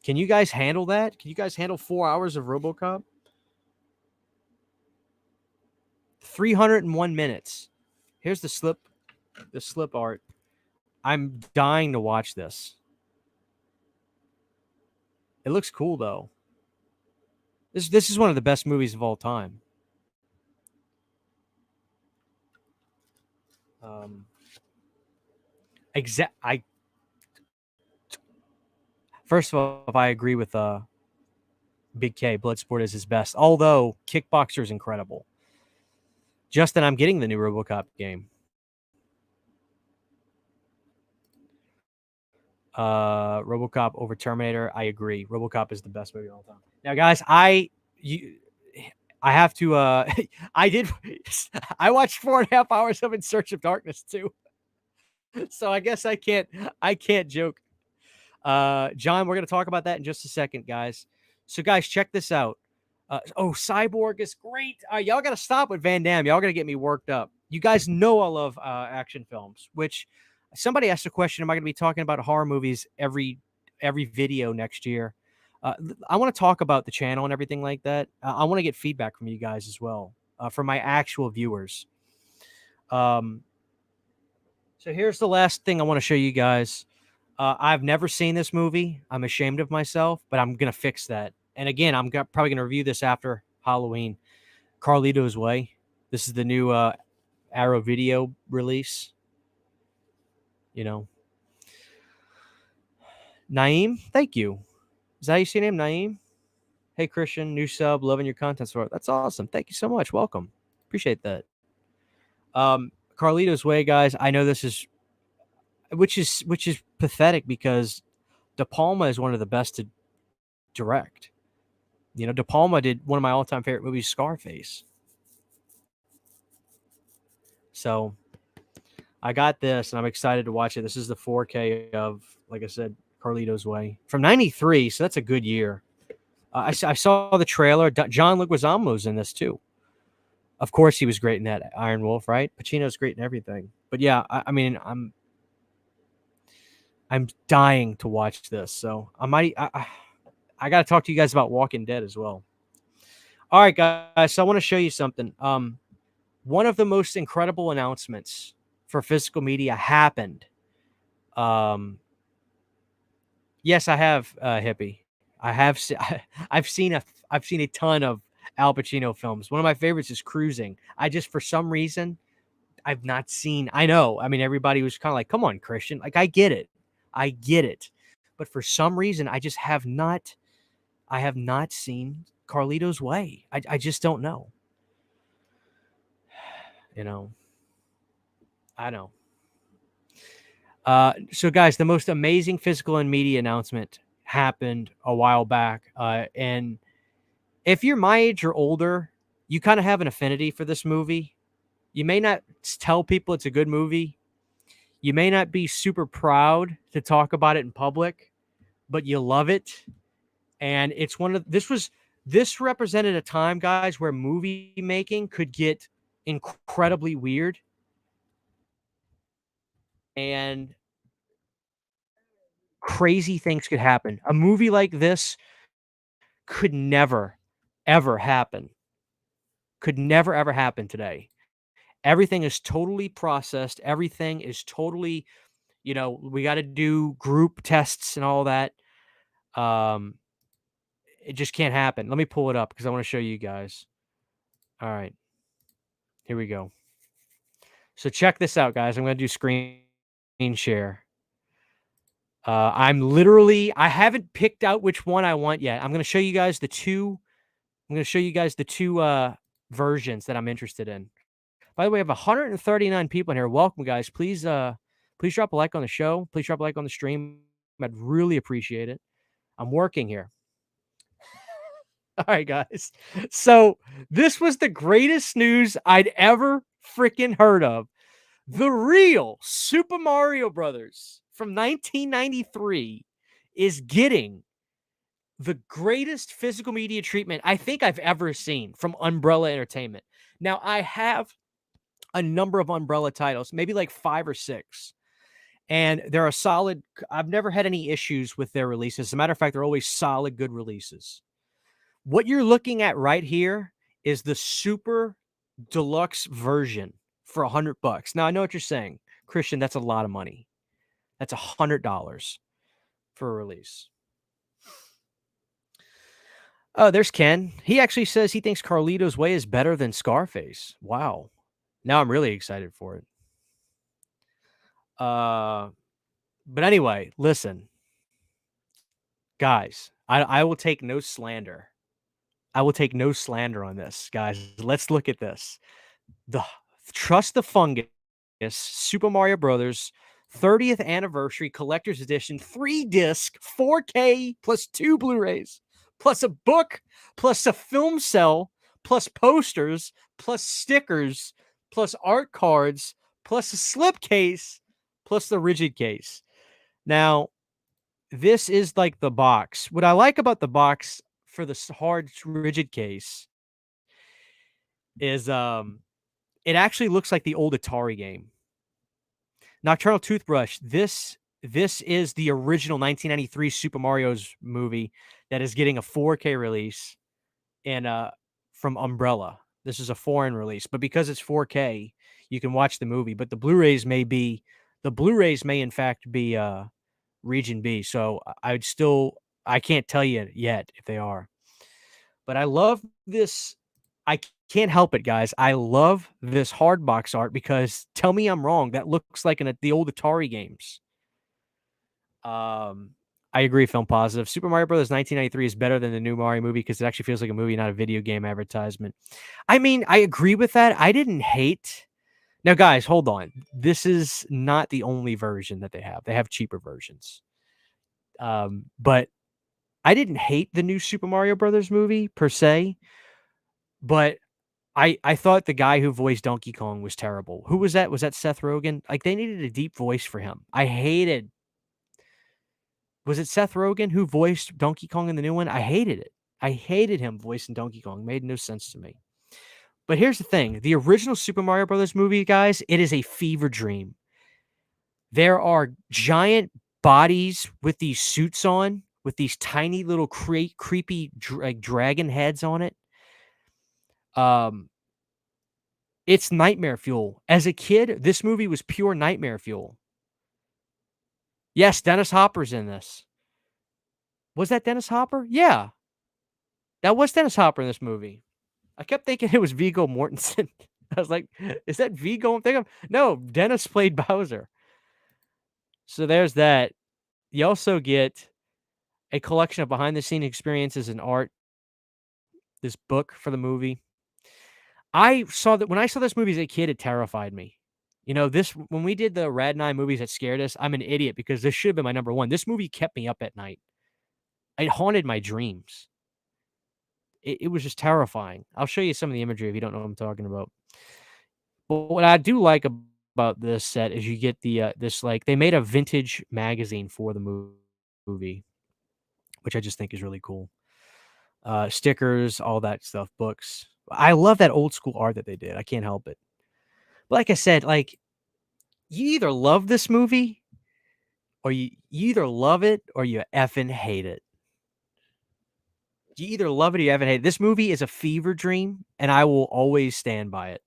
Can you guys handle that? Can you guys handle 4 hours of RoboCop? 301 minutes. Here's the slip art. I'm dying to watch this. It looks cool though. This is one of the best movies of all time. First of all, if I agree with Big K, Bloodsport is his best. Although Kickboxer is incredible. Justin, I'm getting the new RoboCop game. RoboCop over Terminator. I agree. RoboCop is the best movie of all time. Now, guys, I have to. I watched 4.5 hours of In Search of Darkness too. So I guess I can't joke. John, we're gonna talk about that in just a second, guys. So, guys, check this out. Cyborg is great. Y'all gotta stop with Van Damme. Y'all gotta get me worked up. You guys know I love action films. Which somebody asked a question: am I gonna be talking about horror movies every video next year? I want to talk about the channel and everything like that. I want to get feedback from you guys as well, from my actual viewers. So here's the last thing I want to show you guys. I've never seen this movie. I'm ashamed of myself, but I'm going to fix that. And again, I'm probably going to review this after Halloween. Carlito's Way. This is the new Arrow Video release. You know. Naeem, thank you. Is that how you say your name, Naeem? Hey, Christian, new sub, loving your content. That's awesome. Thank you so much. Welcome. Appreciate that. Carlito's Way, guys. I know this is, which is pathetic because De Palma is one of the best to direct. You know, De Palma did one of my all-time favorite movies, Scarface. So I got this, and I'm excited to watch it. This is the 4K of, like I said, Carlito's Way from '93. So that's a good year. I saw the trailer. John Leguizamo's in this too. Of course, he was great in that Iron Wolf, right? Pacino's great in everything. But yeah, I mean, I'm dying to watch this. So I got to talk to you guys about Walking Dead as well. All right, guys. So I want to show you something. One of the most incredible announcements for physical media happened. Yes, I have, Hippie. I've seen a ton of Al Pacino films. One of my favorites is Cruising. For some reason, I've not seen. I know. I mean, everybody was kind of like, "Come on, Christian." Like, I get it. But for some reason, I just have not. I have not seen Carlito's Way. I just don't know. You know. I know. So, guys, the most amazing physical and media announcement happened a while back. And if you're my age or older, you kind of have an affinity for this movie. You may not tell people it's a good movie. You may not be super proud to talk about it in public, but you love it. And it's this represented a time, guys, where movie making could get incredibly weird. And crazy things could happen. A movie like this could never, ever happen. Could never, ever happen today. Everything is totally processed. Everything is totally You know, we got to do group tests and all that. Um, it just can't happen. Let me pull it up because I want to show you guys. All right, here we go. So check this out, guys. I'm going to do screen share. I haven't picked out which one I want yet. I'm going to show you guys the two. I'm going to show you guys the two versions that I'm interested in. By the way, I have 139 people in here. Welcome, guys. Please drop a like on the show. Please drop a like on the stream. I'd really appreciate it. I'm working here. All right, guys. So this was the greatest news I'd ever freaking heard of. The real Super Mario Brothers from 1993 is getting the greatest physical media treatment I think I've ever seen from Umbrella Entertainment. Now, I have a number of Umbrella titles, maybe like 5 or 6. And they're a solid. I've never had any issues with their releases. As a matter of fact, they're always solid, good releases. What you're looking at right here is the super deluxe version for $100. Now, I know what you're saying, Christian. That's a lot of money. That's $100 for a release. Oh, there's Ken. He actually says he thinks Carlito's Way is better than Scarface. Wow. Now I'm really excited for it. But anyway, listen. Guys, I will take no slander. I will take no slander on this, guys. Let's look at this. The Trust the Fungus Super Mario Brothers 30th Anniversary Collector's Edition 3-disc 4K plus 2 Blu-rays plus a book plus a film cell plus posters plus stickers plus art cards plus a slipcase plus the rigid case. Now, this is like the box. What I like about the box for the hard rigid case is it actually looks like the old Atari game. Nocturnal Toothbrush. This is the original 1993 Super Mario's movie that is getting a 4K release and from Umbrella. This is a foreign release, but because it's 4K, you can watch the movie. But the Blu-rays may in fact be Region B. So I can't tell you yet if they are. But I love this. I can't help it, guys. I love this hard box art because tell me I'm wrong. That looks like the old Atari games. I agree, Film Positive. Super Mario Brothers 1993 is better than the new Mario movie because it actually feels like a movie, not a video game advertisement. I mean, I agree with that. I didn't hate. Now, guys, hold on. This is not the only version that they have. They have cheaper versions. But I didn't hate the new Super Mario Brothers movie per se, but I thought the guy who voiced Donkey Kong was terrible. Who was that? Was that Seth Rogen? Like, they needed a deep voice for him. Was it Seth Rogen who voiced Donkey Kong in the new one? I hated it. I hated him voicing Donkey Kong. It made no sense to me. But here's the thing. The original Super Mario Brothers movie, guys, it is a fever dream. There are giant bodies with these suits on, with these tiny little creepy dragon heads on it. It's nightmare fuel. As a kid, this movie was pure nightmare fuel. Yes, Dennis Hopper's in this. Was that Dennis Hopper? Yeah. That was Dennis Hopper in this movie. I kept thinking it was Viggo Mortensen. I was like, is that Viggo I'm thinking of? No, Dennis played Bowser. So there's that. You also get a collection of behind-the-scenes experiences and art. This book for the movie. When I saw this movie as a kid, it terrified me. You know, when we did the Rad 9 movies that scared us, I'm an idiot because this should have been my number one. This movie kept me up at night. It haunted my dreams. It was just terrifying. I'll show you some of the imagery if you don't know what I'm talking about. But what I do like about this set is you get they made a vintage magazine for the movie, which I just think is really cool. Stickers, all that stuff, books. I love that old school art that they did. I can't help it. But like I said, like, you either love this movie or you either love it or you effing hate it. You either love it or you effing hate it. This movie is a fever dream, and I will always stand by it.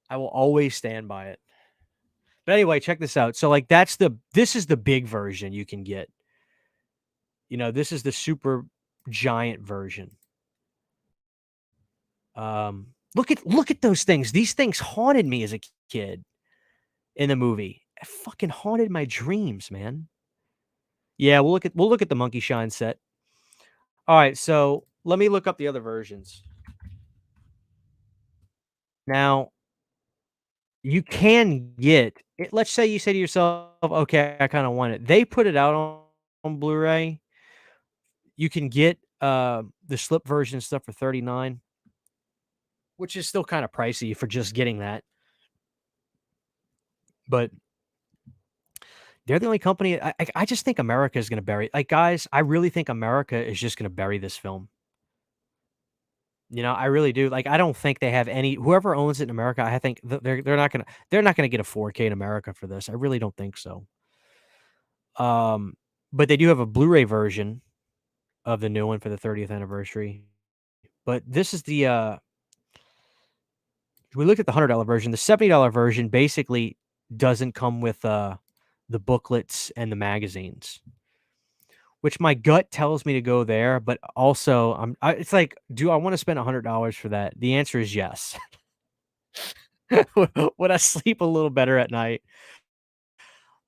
I will always stand by it. But anyway, check this out. So like this is the big version you can get. This is the super giant version. Look at those things. These things haunted me as a kid in the movie. It fucking haunted my dreams, man. Yeah, we'll look at the Monkey Shine set. All right, so let me look up the other versions. Now, you can get it, let's say you say to yourself, "Okay, I kinda want it." They put it out on Blu-ray. You can get, the slip version stuff for 39, which is still kinda pricey for just getting that, but they're the only company I just think America is gonna bury guys, I really think America is just gonna bury this film. I really do. I don't think they have any whoever owns it in America, I think they're not gonna get a 4K in America for this. I really don't think so. Um, but they do have a Blu-ray version of the new one for the 30th anniversary. But this is we looked at the $100 version. The $70 version basically doesn't come with the booklets and the magazines, which my gut tells me to go there. But also, it's like, do I want to spend $100 for that? The answer is yes. Would I sleep a little better at night?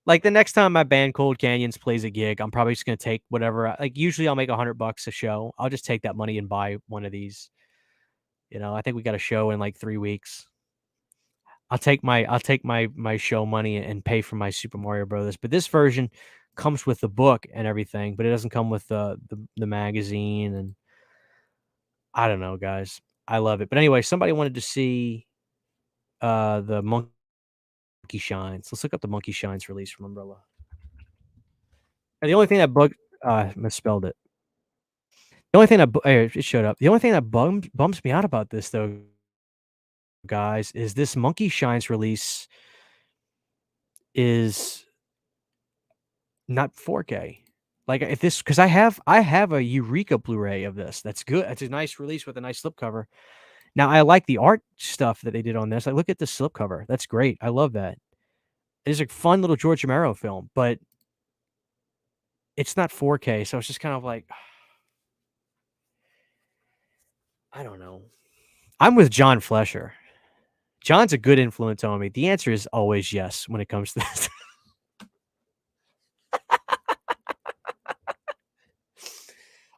Like the next time my band Cold Canyons plays a gig, I'm probably just gonna take whatever. Usually I'll make $100 a show. I'll just take that money and buy one of these. I think we got a show in like 3 weeks. I'll take my show money and pay for my Super Mario Brothers. But this version comes with the book and everything, but it doesn't come with the magazine. And I don't know, guys. I love it. But anyway, somebody wanted to see the Monkey Shines. Let's look up the Monkey Shines release from Umbrella. And the only thing that bugged misspelled it. The only thing that it showed up. The only thing that bums me out about this though, guys, is this Monkey Shines release is not 4K. If this because I have a Eureka Blu-ray of this. That's good. It's a nice release with a nice slipcover. Now I like the art stuff that they did on this. Look at the slipcover. That's great. I love that. It's a fun little George Romero film, but it's not 4K, so it's just kind of like I don't know. I'm with John Flesher. John's a good influence on me. The answer is always yes when it comes to this.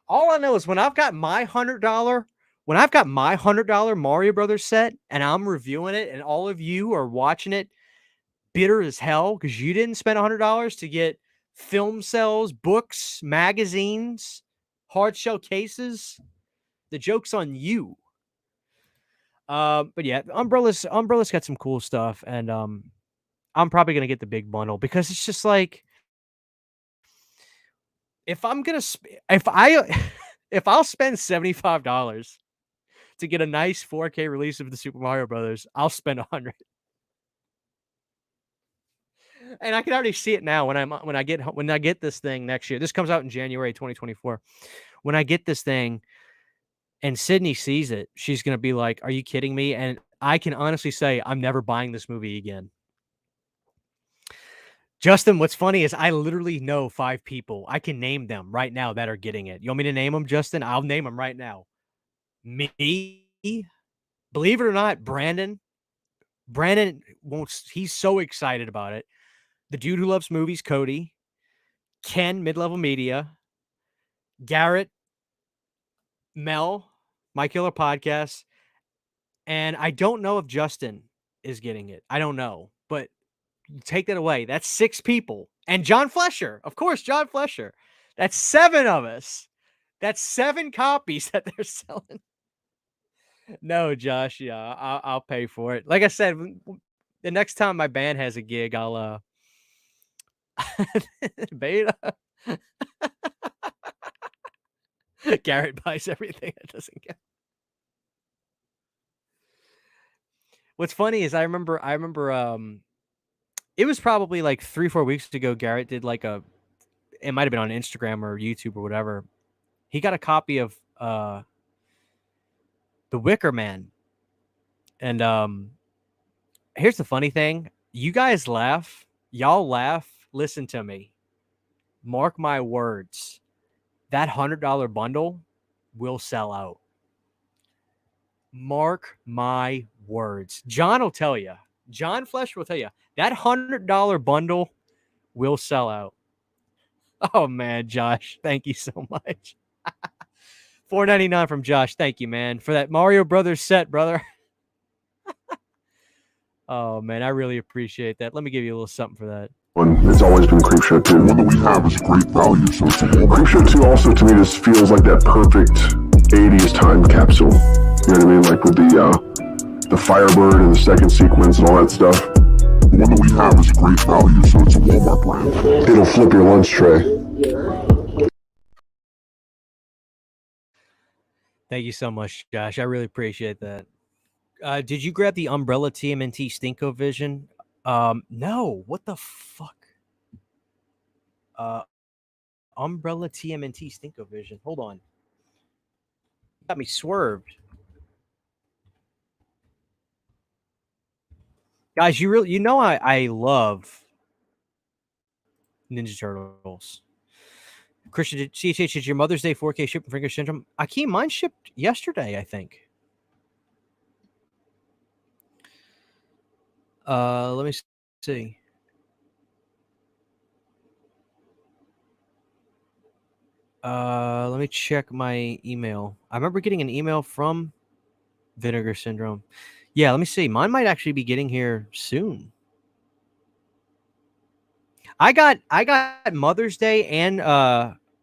All I know is when I've got my $100 Mario Brothers set and I'm reviewing it and all of you are watching it bitter as hell because you didn't spend $100 to get film cells, books, magazines, hard shell cases, the joke's on you. But yeah, Umbrella's got some cool stuff, and I'm probably gonna get the big bundle because it's just like if I'm gonna if I if I'll spend $75 to get a nice 4K release of the Super Mario Brothers, I'll spend 100. And I can already see it now when I get this thing next year. This comes out in January 2024. When I get this thing and Sydney sees it, she's gonna be like, "Are you kidding me?" And I can honestly say I'm never buying this movie again. Justin, what's funny is I literally know 5 people. I can name them right now that are getting it. You want me to name them, Justin? I'll name them right now. Me, believe it or not, Brandon. Brandon won't. He's so excited about it. The dude who loves movies, Cody. Ken, Mid-Level Media. Garrett, Mel, My Killer Podcast. And I don't know if Justin is getting it. I don't know. But take that away. That's 6 people. And John Flesher. Of course, John Flesher. That's 7 of us. That's 7 copies that they're selling. No, Josh. Yeah, I'll pay for it. Like I said, the next time my band has a gig, I'll beta. Garrett buys everything that doesn't get. What's funny is I remember it was probably like 3-4 weeks ago. Garrett did it might have been on Instagram or YouTube or whatever. He got a copy of The Wicker Man. And here's the funny thing. You guys laugh. Y'all laugh. Listen to me. Mark my words. That $100 bundle will sell out. Mark my words. John will tell you. John Flesh will tell you. That $100 bundle will sell out. Oh, man, Josh. Thank you so much. $4.99 from Josh. Thank you, man, for that Mario Brothers set, brother. Oh, man, I really appreciate that. Let me give you a little something for that. It's always been Creepshow 2. The one that we have is great value, so it's a Creepshow 2 also, to me, just feels like that perfect 80s time capsule. You know what I mean? Like with the Firebird and the second sequence and all that stuff. The one that we have is great value, so it's a Walmart brand. It'll flip your lunch tray. Thank you so much, Josh. I really appreciate that. Did you grab the Umbrella TMNT Stinko Vision? No. What the fuck? Umbrella TMNT Stinko Vision. Hold on. Got me swerved. Guys, you know I love Ninja Turtles. Christian, CHH, did your Mother's Day 4K ship from Finger Syndrome? Akeem, mine shipped yesterday, I think. Let me see. Let me check my email. I remember getting an email from Vinegar Syndrome. Yeah, let me see. Mine might actually be getting here soon. I got Mother's Day and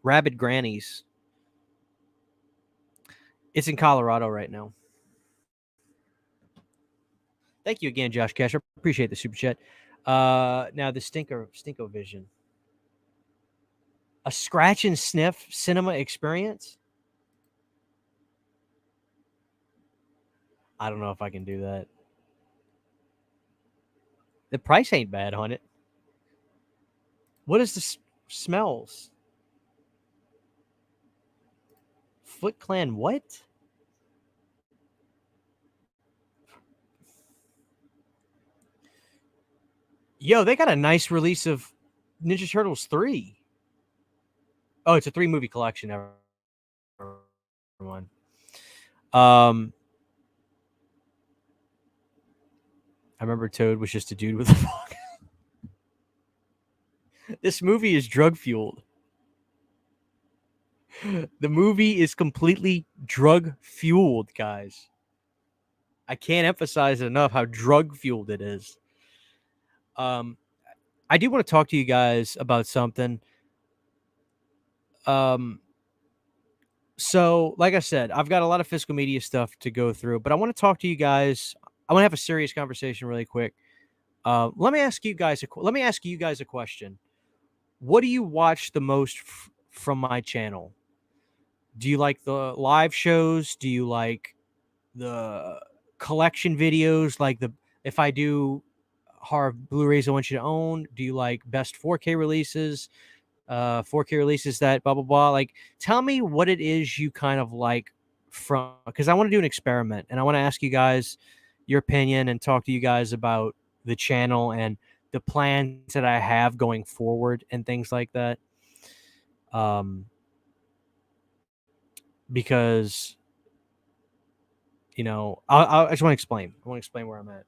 Rabid Grannies. It's in Colorado right now. Thank you again, Josh Cash. I appreciate the super chat. Now the Stinko Vision. A scratch and sniff cinema experience? I don't know if I can do that. The price ain't bad on it. What is the smells? Foot Clan what? Yo, they got a nice release of Ninja Turtles 3. Oh, it's a 3-movie collection, everyone. I remember Toad was just a dude with a fuck. This movie is drug fueled. The movie is completely drug fueled, guys. I can't emphasize enough how drug fueled it is. I do want to talk to you guys about something. So, like I said, I've got a lot of physical media stuff to go through, but I want to talk to you guys. I want to have a serious conversation really quick. Let me ask you guys a question. What do you watch the most from my channel? Do you like the live shows? Do you like the collection videos? Like if I do horror Blu-rays I want you to own? Do you like best 4K releases? 4K releases that blah blah blah. Like, tell me what it is you kind of like from, because I want to do an experiment and I want to ask you guys your opinion and talk to you guys about the channel and the plans that I have going forward and things like that. Because you know, I just want to explain. I want to explain where I'm at.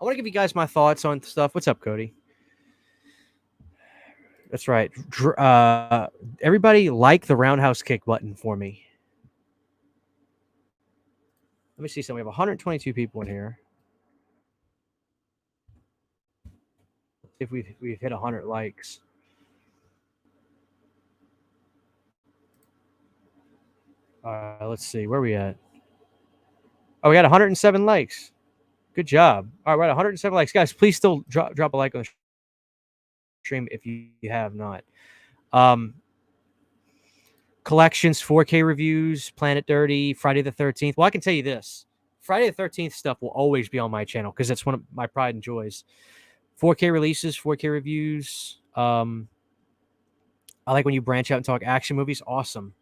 I want to give you guys my thoughts on stuff. What's up, Cody? That's right. Everybody like the roundhouse kick button for me. Let me see something. We have 122 people in here. If we've hit 100 likes. Let's see. Where are we at? Oh, we got 107 likes. Good job. All right, 107 likes. Guys, please still drop a like on the stream if you have not. Collections, 4K reviews, Planet Dirty, Friday the 13th. Well, I can tell you this. Friday the 13th stuff will always be on my channel because that's one of my pride and joys. 4K releases, 4K reviews. I like when you branch out and talk action movies. Awesome.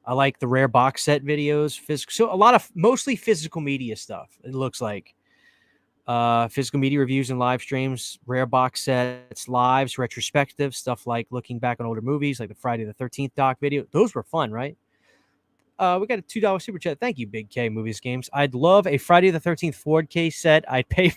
I like the rare box set videos. So a lot of mostly physical media stuff, it looks like. Physical media reviews and live streams, rare box sets, lives, retrospective, stuff like looking back on older movies, like the Friday the 13th doc video. Those were fun, right? We got a $2 super chat. Thank you, Big K Movies Games. I'd love a Friday the 13th Ford case set. I'd pay.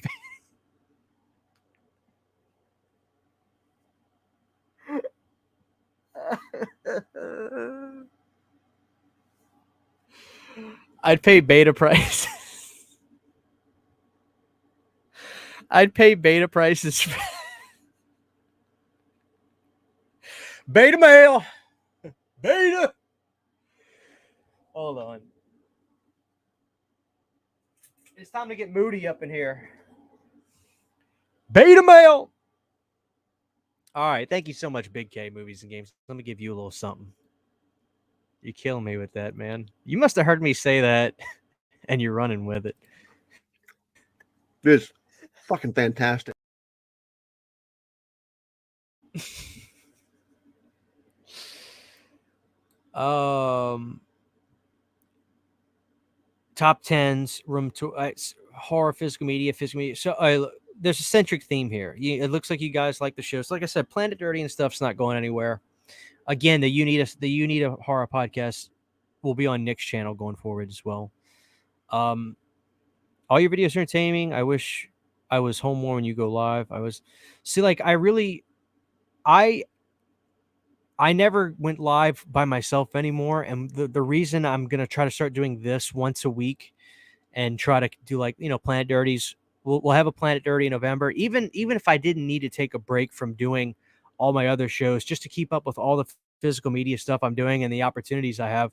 I'd pay beta price. I'd pay beta prices. Beta mail. Beta. Hold on. It's time to get moody up in here. Beta mail. All right. Thank you so much, Big K Movies and Games. Let me give you a little something. You're killing me with that, man. You must have heard me say that and you're running with it. It's fucking fantastic. Top 10s, room to horror, physical media. So there's a centric theme here. It looks like you guys like the show. So like I said, Planet Dirty and stuff's not going anywhere. Again, the You Need a Horror podcast will be on Nick's channel going forward as well. All your videos are entertaining. I wish I was home more when you go live. I never went live by myself anymore. And the reason I'm going to try to start doing this once a week and try to do Planet Dirties. We'll have a Planet Dirty in November. Even if I didn't need to take a break from doing all my other shows just to keep up with all the physical media stuff I'm doing and the opportunities I have,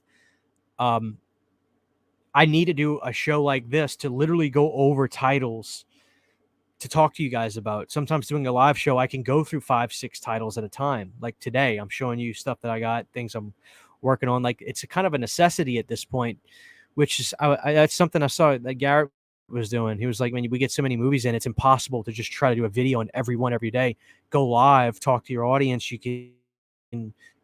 I need to do a show like this to literally go over titles to talk to you guys about. Sometimes doing a live show, I can go through 5-6 titles at a time. Like today, I'm showing you stuff that I got, things I'm working on. Like it's a kind of a necessity at this point, which is that's something I saw that Garrett was doing. He was like, man, we get so many movies in, it's impossible to just try to do a video on every one every day. Go live, talk to your audience. You can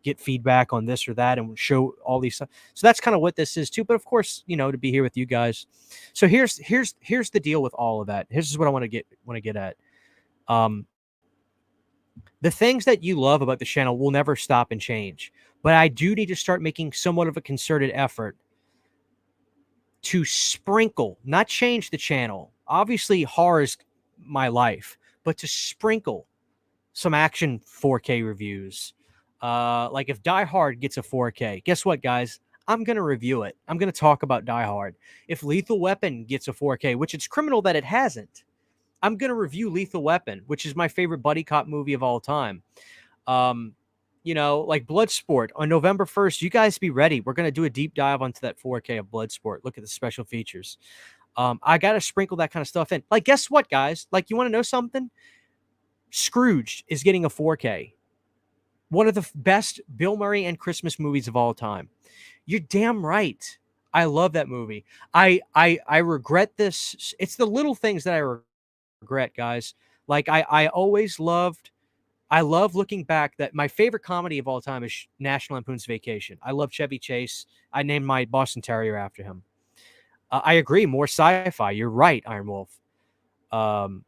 get feedback on this or that and show all these stuff. So that's kind of what this is too. But of course, to be here with you guys. So here's the deal with all of that. Here's what I want to get at. The things that you love about the channel will never stop and change. But I do need to start making somewhat of a concerted effort to sprinkle, not change the channel. Obviously, horror is my life, but to sprinkle some action 4K reviews. Like if Die Hard gets a 4K, guess what, guys? I'm going to review it. I'm going to talk about Die Hard. If Lethal Weapon gets a 4K, which it's criminal that it hasn't, I'm going to review Lethal Weapon, which is my favorite buddy cop movie of all time. Like Bloodsport on November 1st, you guys be ready. We're going to do a deep dive onto that 4K of Bloodsport. Look at the special features. I got to sprinkle that kind of stuff in. Like, guess what, guys? Like, you want to know something? Scrooge is getting a 4K. One of the best Bill Murray and Christmas movies of all time. You're damn right. I love that movie. I regret this. It's the little things that I regret, guys. Like I love looking back that my favorite comedy of all time is National Lampoon's Vacation. I love Chevy Chase. I named my Boston Terrier after him. I agree. More sci-fi. You're right, Iron Wolf. But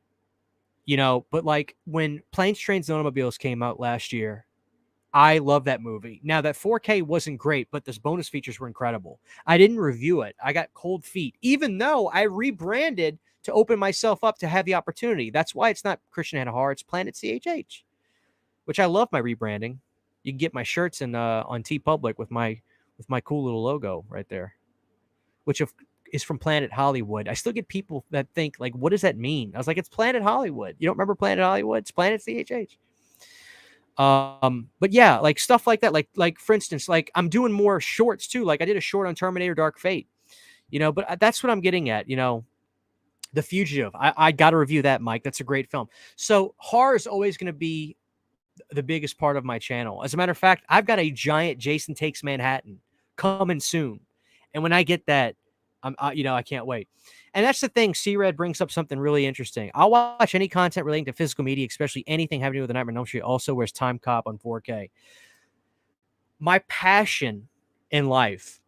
like when Planes, Trains, and Automobiles came out last year, I love that movie. Now, that 4K wasn't great, but those bonus features were incredible. I didn't review it. I got cold feet, even though I rebranded to open myself up to have the opportunity. That's why it's not Christian Hannah Horror, it's Planet CHH, which I love my rebranding. You can get my shirts on TeePublic with my cool little logo right there, which is from Planet Hollywood. I still get people that think, like, what does that mean? I was like, it's Planet Hollywood. You don't remember Planet Hollywood? It's Planet CHH. But yeah, like stuff like that. Like for instance, like I'm doing more shorts too. Like I did a short on Terminator Dark Fate, but that's what I'm getting at, The Fugitive. I got to review that, Mike. That's a great film. So horror is always going to be the biggest part of my channel. As a matter of fact, I've got a giant Jason Takes Manhattan coming soon. And when I get that, I can't wait. And that's the thing. C-Red brings up something really interesting. I'll watch any content relating to physical media, especially anything having to do with the Nightmare on Elm Street. Also, where's Time Cop on 4K? My passion in life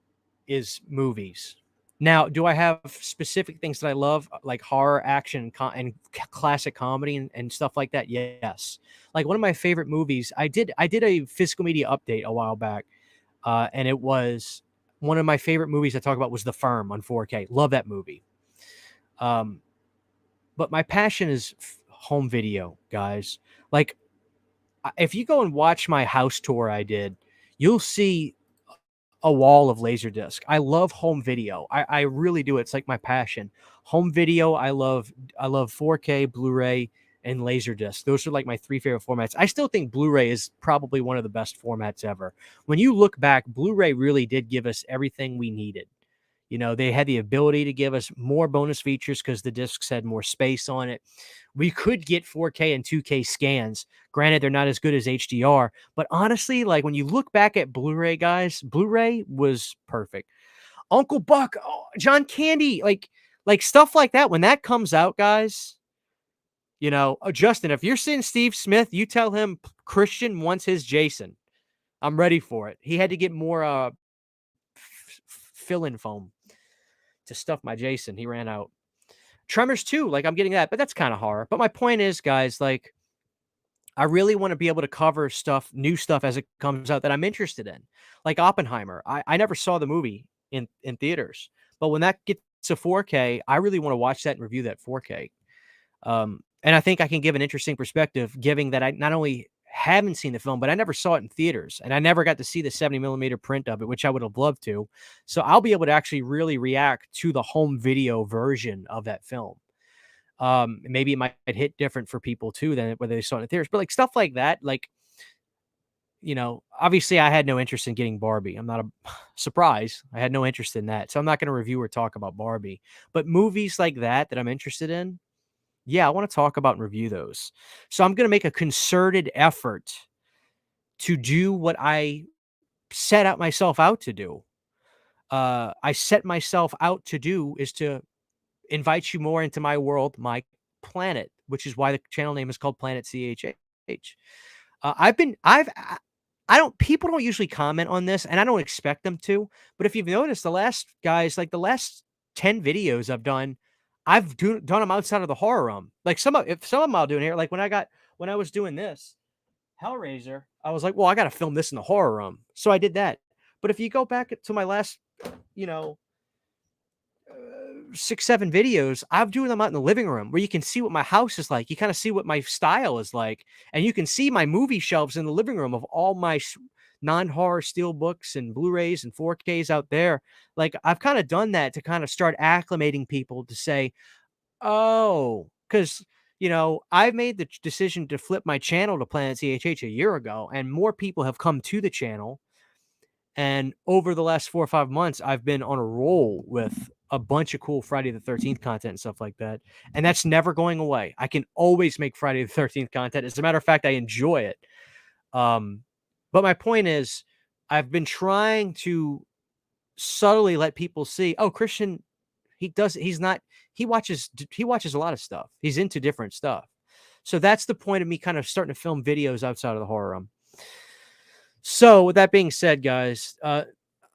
is movies. Now, do I have specific things that I love, like horror, action, and classic comedy and stuff like that? Yes. Like one of my favorite movies, I did a physical media update a while back, and it was one of my favorite movies I talk about was The Firm on 4K. Love that movie. Um, but my passion is home video, guys. Like if you go and watch my house tour I did, you'll see a wall of Laserdisc. I love home video. I really do. It's like my passion. Home video, I love 4K, Blu-ray, and Laserdisc. Those are like my three favorite formats. I still think Blu-ray is probably one of the best formats ever. When you look back, Blu-ray really did give us everything we needed. You know, they had the ability to give us more bonus features because the discs had more space on it. We could get 4K and 2K scans. Granted, they're not as good as HDR, but honestly, like when you look back at Blu-ray, guys, Blu-ray was perfect. Uncle Buck, oh, John Candy, like stuff like that. When that comes out, guys, you know, Justin, if you're seeing Steve Smith, you tell him Christian wants his Jason. I'm ready for it. He had to get more fill-in foam to stuff my Jason. He ran out. Tremors 2, like I'm getting that, but that's kind of horror. But my point is, guys, like I really want to be able to cover stuff, new stuff as it comes out that I'm interested in. Like Oppenheimer. I never saw the movie in theaters, but when that gets to 4K, I really want to watch that and review that 4K. And I think I can give an interesting perspective, giving that I not only haven't seen the film, but I never saw it in theaters, and I never got to see the 70mm print of it, which I would have loved to. So I'll be able to actually really react to the home video version of that film. Maybe it might hit different for people too than whether they saw it in theaters, but like stuff like that, like, you know, obviously I had no interest in getting Barbie. I'm not a surprise. I had no interest in that. So I'm not going to review or talk about Barbie, but movies like that I'm interested in. Yeah, I want to talk about and review those. So I'm going to make a concerted effort to do what I set out myself out to do. I set myself out to do is to invite you more into my world, my planet, which is why the channel name is called Planet CHH. I don't, people don't usually comment on this, and I don't expect them to. But if you've noticed, the last guys, like the last 10 videos I've done, done them outside of the horror realm. Like some of them I'll do in here. Like when I was doing this Hellraiser, I was like, well, I got to film this in the horror room, so I did that. But if you go back to my last, you know, 6, 7 videos, I'm doing them out in the living room where you can see what my house is like. You kind of see what my style is like. And you can see my movie shelves in the living room of all my non-horror steel books and Blu-rays and 4Ks out there. Like I've kind of done that to kind of start acclimating people to say, oh, because, you know, I've made the decision to flip my channel to Planet CHH a year ago, and more people have come to the channel. And over the last 4 or 5 months, I've been on a roll with a bunch of cool Friday the 13th content and stuff like that. And that's never going away. I can always make Friday the 13th content. As a matter of fact, I enjoy it. But my point is, I've been trying to subtly let people see, oh, Christian, he watches a lot of stuff. He's into different stuff. So that's the point of me kind of starting to film videos outside of the horror realm. So with that being said, guys,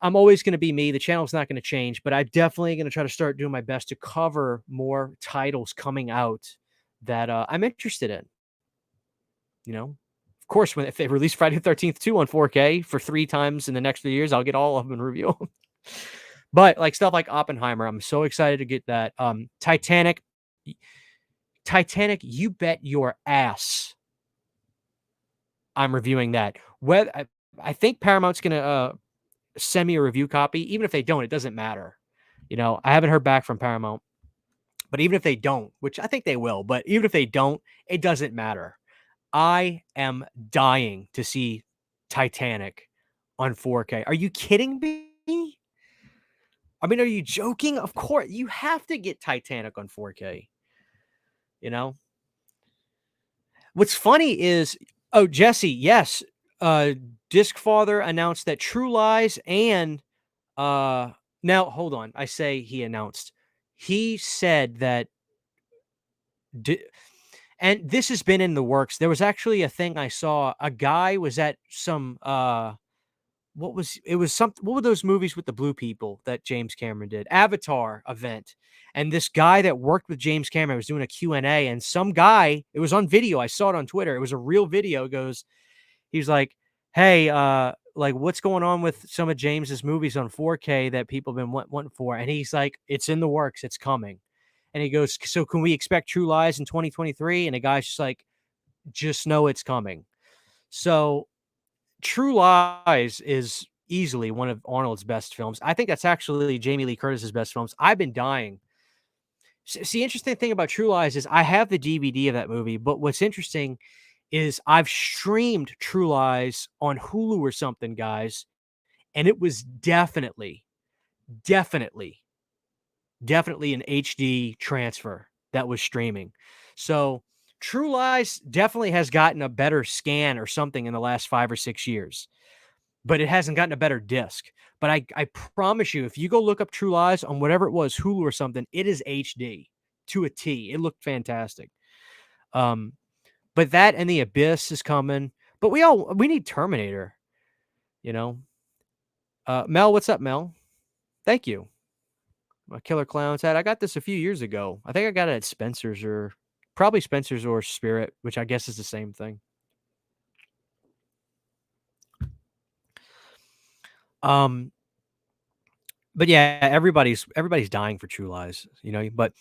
I'm always going to be me. The channel's not going to change, but I'm definitely going to try to start doing my best to cover more titles coming out that I'm interested in. You know, of course, if they release Friday the 13th 2 on 4K for 3 times in the next few years, I'll get all of them and review them. But like stuff like Oppenheimer, I'm so excited to get that. Titanic, you bet your ass I'm reviewing that. I think Paramount's going to send me a review copy. Even if they don't, it doesn't matter. You know, I haven't heard back from Paramount. But even if they don't, which I think they will, but even if they don't, it doesn't matter. I am dying to see Titanic on 4K. Are you kidding me? I mean, are you joking? Of course, you have to get Titanic on 4K. You know? What's funny is, oh, Jesse, yes, Disc Father announced that True Lies and now hold on. I say he announced. He said that and this has been in the works. There was actually a thing I saw. A guy was at some what were those movies with the blue people that James Cameron did? Avatar event. And this guy that worked with James Cameron was doing a Q&A, and some guy, it was on video. I saw it on Twitter. It was a real video. He's like, "Hey, like what's going on with some of James's movies on 4K that people have been wanting for?" And he's like, "It's in the works. It's coming." And he goes, "So can we expect True Lies in 2023?" And the guy's just like, "Just know it's coming." So True Lies is easily one of Arnold's best films. I think that's actually Jamie Lee Curtis's best films. I've been dying. See, interesting thing about True Lies is I have the DVD of that movie, but what's interesting is I've streamed True Lies on Hulu or something, guys, and it was definitely, definitely an HD transfer that was streaming. So True Lies definitely has gotten a better scan or something in the last 5 or 6 years, but it hasn't gotten a better disc. But I promise you, if you go look up True Lies on whatever it was, Hulu or something, it is HD to a T. It looked fantastic. But that and The Abyss is coming. But we need Terminator, you know. Mel, what's up, Mel? Thank you. My Killer Clowns hat. I got this a few years ago. I think I got it at Spencer's or probably Spencer's or Spirit, which I guess is the same thing. But yeah, everybody's dying for True Lies, you know. But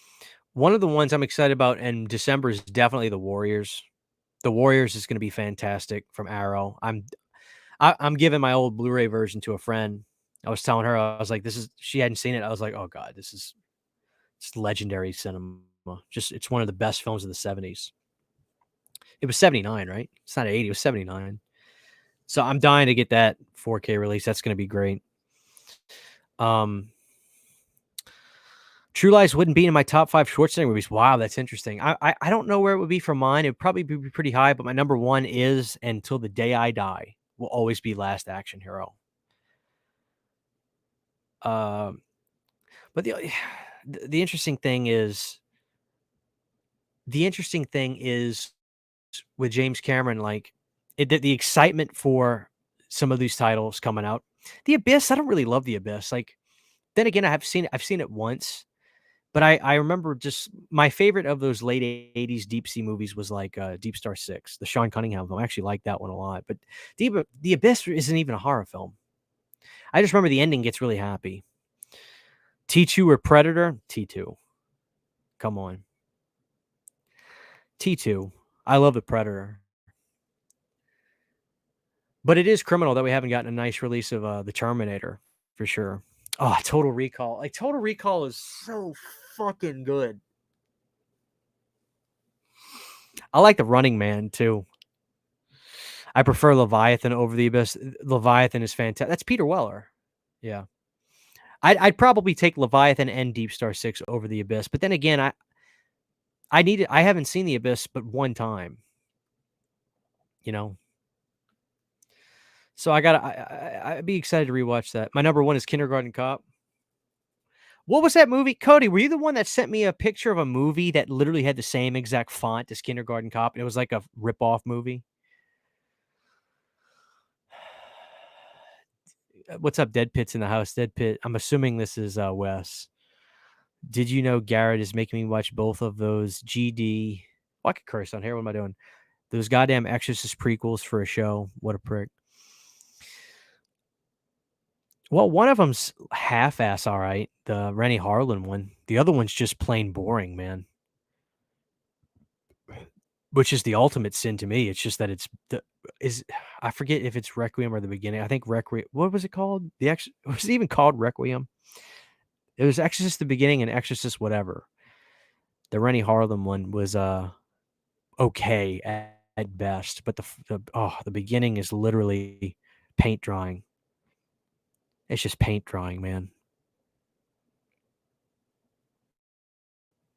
one of the ones I'm excited about in December is definitely The Warriors. The Warriors is going to be fantastic from Arrow. I'm giving my old Blu-ray version to a friend. I was telling her, I was like, she hadn't seen it. I was like, oh God, it's legendary cinema. Just, it's one of the best films of the 70s. It was 79, right? It's not 80, it was 79. So I'm dying to get that 4K release. That's going to be great. True Lies wouldn't be in my top 5 Schwarzenegger movies. Wow, that's interesting. I don't know where it would be for mine. It would probably be pretty high, but my number 1 is, until the day I die, will always be Last Action Hero. But the interesting thing is with James Cameron, like the excitement for some of these titles coming out. The Abyss, I don't really love The Abyss. Like, then again, I've seen it once, but I remember just my favorite of those late 80s deep sea movies was like Deep Star 6, the Sean Cunningham film. I actually like that one a lot. But the Abyss isn't even a horror film. I just remember the ending gets really happy. T2 or Predator? T2. Come on. T2. I love the Predator. But it is criminal that we haven't gotten a nice release of the Terminator, for sure. Oh, Total Recall. Like, Total Recall is so fucking good. I like The Running Man, too. I prefer Leviathan over The Abyss. Leviathan is fantastic. That's Peter Weller. Yeah. I'd probably take Leviathan and Deep Star 6 over The Abyss. But then again, I haven't seen The Abyss but one time. You know? So I'd be excited to rewatch that. My number 1 is Kindergarten Cop. What was that movie? Cody, were you the one that sent me a picture of a movie that literally had the same exact font as Kindergarten Cop? And it was like a rip-off movie? What's up, Dead Pit's in the house? Dead Pit. I'm assuming this is Wes. Did you know Garrett is making me watch both of those GD? Oh, I could curse on here. What am I doing? Those goddamn Exorcist prequels for a show. What a prick. Well, one of them's half-ass all right, the Rennie Harlan one. The other one's just plain boring, man. Which is the ultimate sin to me. It's just that I forget if it's Requiem or the beginning. I think Requiem. What was it called? Was it even called Requiem? It was Exorcist the beginning and Exorcist whatever. The Rennie Harlan one was okay at best, but the beginning is literally paint drying. It's just paint drying, man.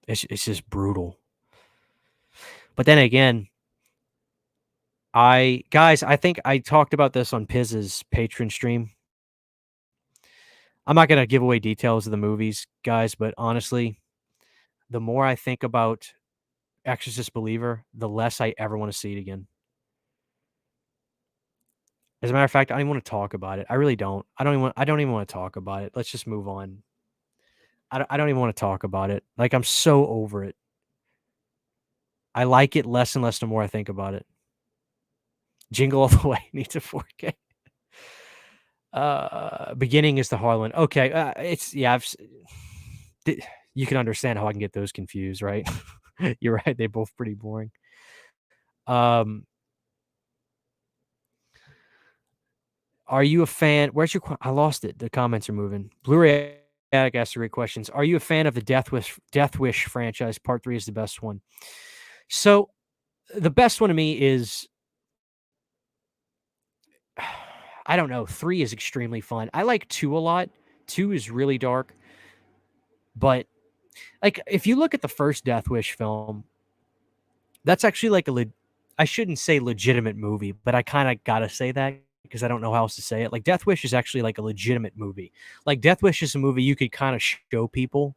It's just brutal. But then again, I think I talked about this on Piz's Patreon stream. I'm not gonna give away details of the movies, guys, but honestly, the more I think about Exorcist Believer, the less I ever want to see it again. As a matter of fact, I don't even want to talk about it. I really don't. I don't even want to talk about it. Let's just move on. I don't even want to talk about it. Like, I'm so over it. I like it less and less the more I think about it. Jingle All the Way needs a 4K. Beginning is the Harlan. Okay, it's yeah. You can understand how I can get those confused, right? You're right. They're both pretty boring. Are you a fan? Where's your? I lost it. The comments are moving. Blu-ray Addict asked 3 questions. Are you a fan of the Death Wish franchise? Part 3 is the best one. So, the best one to me is, I don't know. 3 is extremely fun. I like 2 a lot. 2 is really dark, but like if you look at the first Death Wish film, that's actually like I shouldn't say legitimate movie, but I kind of gotta say that because I don't know how else to say it. Like Death Wish is actually like a legitimate movie. Like Death Wish is a movie you could kind of show people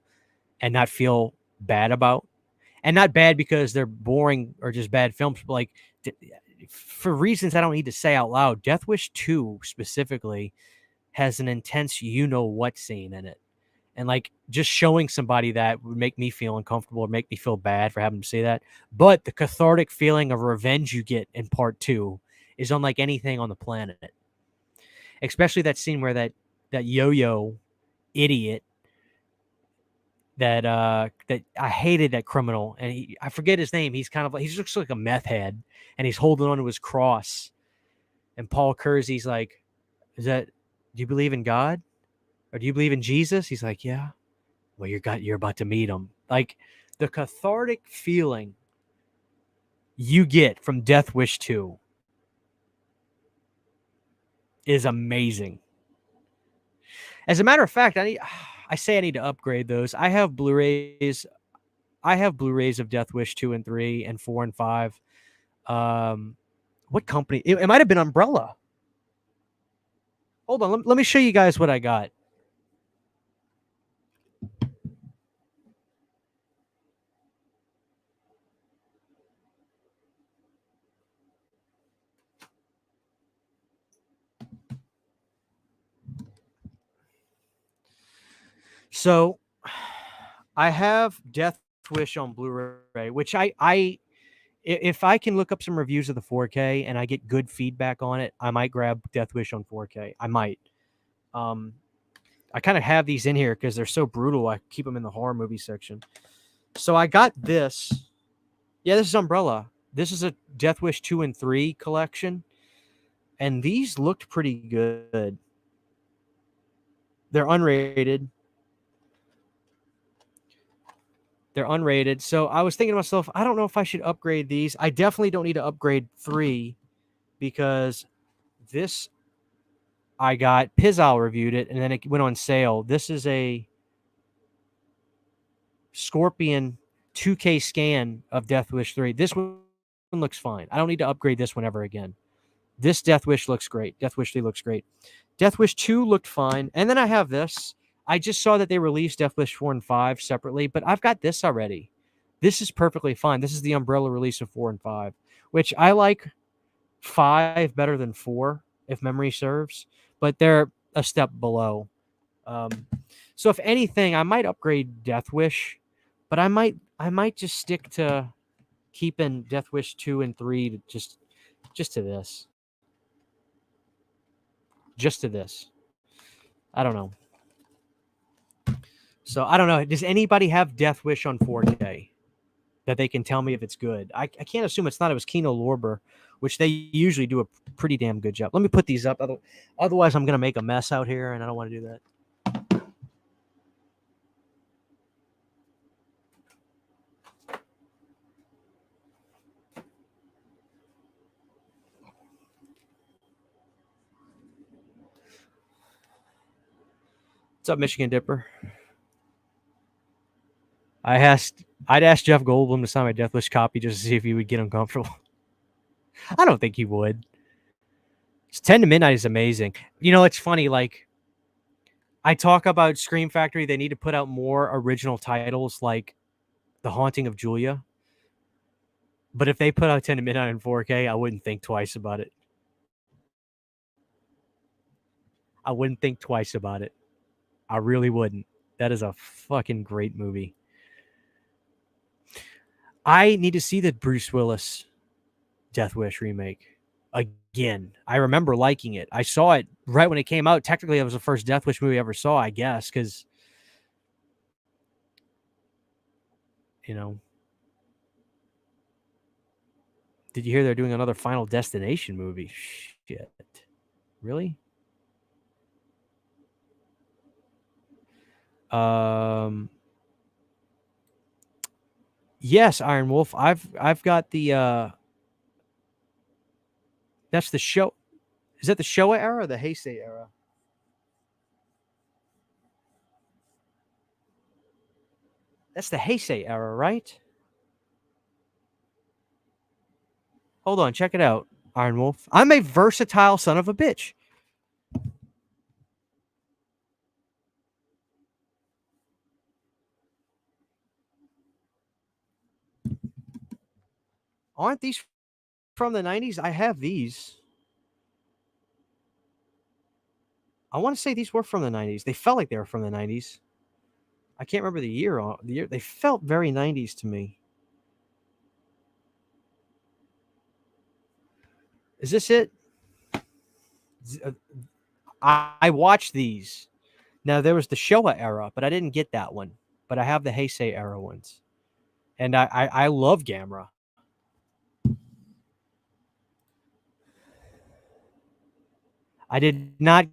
and not feel bad about, and not bad because they're boring or just bad films, but like for reasons I don't need to say out loud. Death Wish 2 specifically has an intense what scene in it. And like just showing somebody that would make me feel uncomfortable or make me feel bad for having to say that. But the cathartic feeling of revenge you get in part 2 is unlike anything on the planet. Especially that scene where that yo-yo idiot that I hated, that criminal, and I forget his name. He's kind of like, he looks like a meth head and he's holding onto his cross. And Paul Kersey's like, do you believe in God? Or do you believe in Jesus? He's like, yeah. Well, you're about to meet him. Like the cathartic feeling you get from Death Wish 2 is amazing. As a matter of fact, I say I need to upgrade those. I have Blu-rays. I have Blu-rays of Death Wish 2 and 3 and 4 and 5. What company? It might have been Umbrella. Hold on. Let me show you guys what I got. So I have Death Wish on Blu-ray, which if I can look up some reviews of the 4K and I get good feedback on it, I might grab Death Wish on 4K. I might. I kind of have these in here because they're so brutal. I keep them in the horror movie section. So I got this. Yeah, this is Umbrella. This is a Death Wish 2 and 3 collection. And these looked pretty good. They're unrated. They're unrated. So I was thinking to myself, I don't know if I should upgrade these. I definitely don't need to upgrade 3 because this I got, Pizzle reviewed it, and then it went on sale. This is a Scorpion 2K scan of Death Wish 3. This one looks fine. I don't need to upgrade this one ever again. This Death Wish looks great. Death Wish 3 looks great. Death Wish 2 looked fine. And then I have this. I just saw that they released Death Wish 4 and 5 separately, but I've got this already. This is perfectly fine. This is the Umbrella release of 4 and 5, which I like 5 better than 4, if memory serves, but they're a step below. So if anything, I might upgrade Death Wish, but I might just stick to keeping Death Wish 2 and 3 to just to this. Just to this. I don't know. So I don't know. Does anybody have Death Wish on 4K that they can tell me if it's good? I can't assume it's not. It was Kino Lorber, which they usually do a pretty damn good job. Let me put these up. Otherwise, I'm going to make a mess out here, and I don't want to do that. What's up, Michigan Dipper? I'd ask Jeff Goldblum to sign my Death Wish copy just to see if he would get uncomfortable. I don't think he would. 10 to Midnight is amazing. You know, it's funny, like, I talk about Scream Factory. They need to put out more original titles like The Haunting of Julia. But if they put out 10 to Midnight in 4K, I wouldn't think twice about it. I wouldn't think twice about it. I really wouldn't. That is a fucking great movie. I need to see the Bruce Willis Death Wish remake again. I remember liking it. I saw it right when it came out. Technically, it was the first Death Wish movie I ever saw, I guess, because, you know, did you hear they're doing another Final Destination movie? Shit. Really? Yes, Iron Wolf. I've got the that's the show. Is that the Showa era or the Heisei era? That's the Heisei era, right? Hold on, check it out, Iron Wolf. I'm a versatile son of a bitch. Aren't these from the 90s? I have these. I want to say these were from the 90s. They felt like they were from the 90s. I can't remember the year. They felt very 90s to me. Is this it? I watched these. Now, there was the Showa era, but I didn't get that one. But I have the Heisei era ones. And I love Gamera. I did not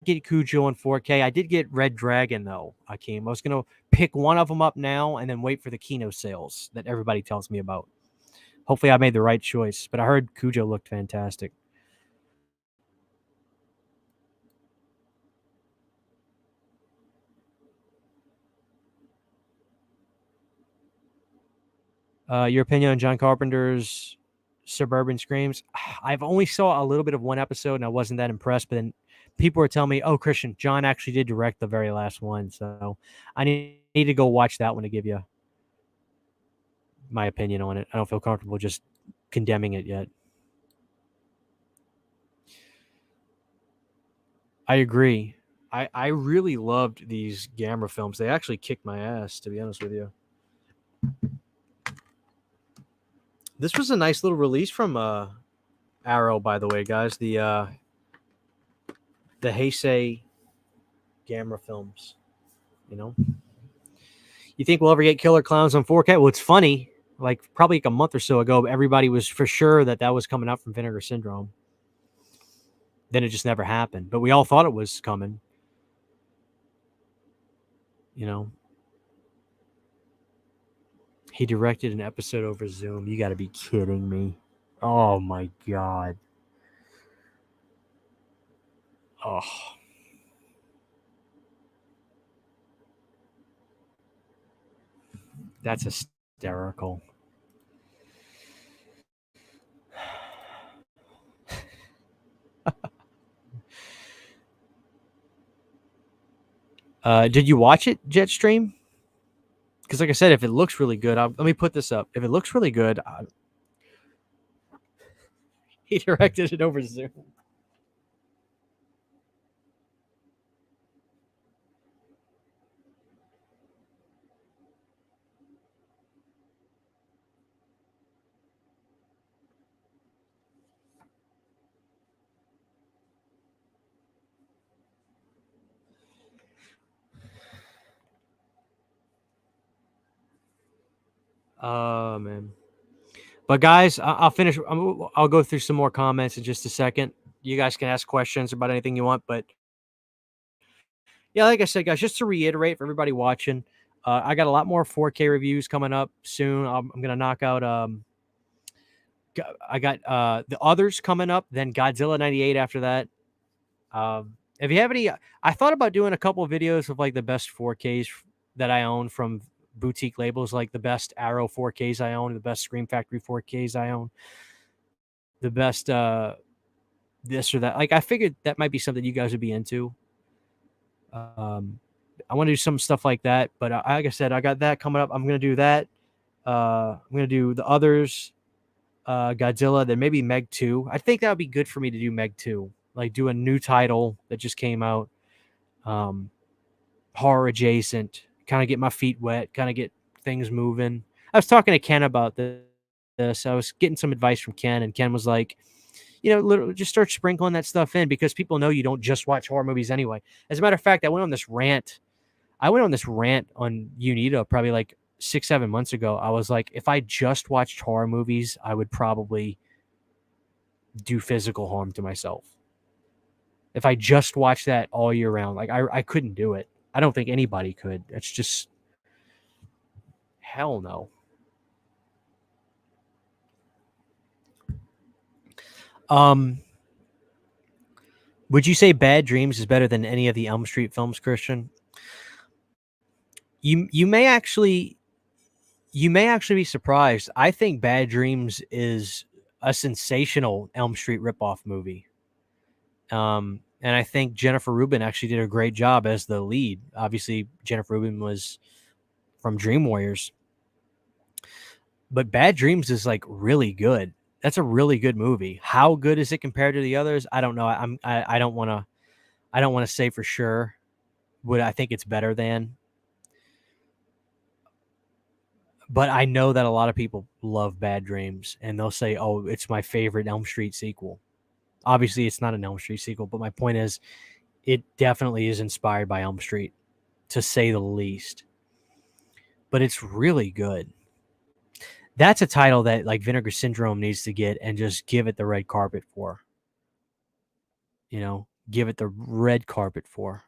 get Cujo in 4K. I did get Red Dragon, though. I was going to pick one of them up now and then wait for the Kino sales that everybody tells me about. Hopefully I made the right choice. But I heard Cujo looked fantastic. Your opinion on John Carpenter's Suburban Screams? I've only saw a little bit of one episode and I wasn't that impressed. But then people were telling me, "Oh, Christian, John actually did direct the very last one." So I need to go watch that one to give you my opinion on it. I don't feel comfortable just condemning it yet. I agree. I really loved these Gamera films. They actually kicked my ass, to be honest with you. This was a nice little release from Arrow, by the way, guys. The Heisei Gamera films. You know, you think we'll ever get Killer Clowns on 4K? Well, it's funny. Like probably like a month or so ago, everybody was for sure that was coming out from Vinegar Syndrome. Then it just never happened. But we all thought it was coming. You know, he directed an episode over Zoom. You got to be kidding me. Oh, my God. Oh. That's hysterical. Did you watch it, Jetstream? Because like I said, if it looks really good, let me put this up. If it looks really good, he directed it over Zoom. Oh, man. But guys, I'll finish. I'll go through some more comments in just a second. You guys can ask questions about anything you want. But yeah, like I said, guys, just to reiterate for everybody watching, I got a lot more 4K reviews coming up soon. I'm going to knock out. I got the others coming up, then Godzilla 98 after that. If you have any, I thought about doing a couple of videos of like the best 4Ks that I own from boutique labels, like the best Arrow 4Ks I own, the best Scream Factory 4Ks I own, the best this or that. Like I figured that might be something you guys would be into. I want to do some stuff like that, but like I said, I got that coming up. I'm gonna do that. I'm gonna do the others, Godzilla, then maybe Meg 2. I think that would be good for me to do Meg 2. like do a new title that just came out, horror adjacent, kind of get my feet wet, kind of get things moving. I was talking to Ken about this. I was getting some advice from Ken, and Ken was like, literally just start sprinkling that stuff in because people know you don't just watch horror movies anyway. As a matter of fact, I went on this rant on Unito probably like 6-7 months ago. I was like, if I just watched horror movies, I would probably do physical harm to myself. If I just watched that all year round, like I couldn't do it. I don't think anybody could. It's just hell no. Would you say Bad Dreams is better than any of the Elm Street films, Christian? You may actually be surprised. I think Bad Dreams is a sensational Elm Street ripoff movie. And I think Jennifer Rubin actually did a great job as the lead. Obviously, Jennifer Rubin was from Dream Warriors. But Bad Dreams is like really good. That's a really good movie. How good is it compared to the others? I don't know. I don't want to say for sure what I think it's better than. But I know that a lot of people love Bad Dreams, and they'll say, "Oh, it's my favorite Elm Street sequel." Obviously, it's not an Elm Street sequel, but my point is, it definitely is inspired by Elm Street, to say the least. But it's really good. That's a title that like Vinegar Syndrome needs to get and just give it the red carpet for. Give it the red carpet for.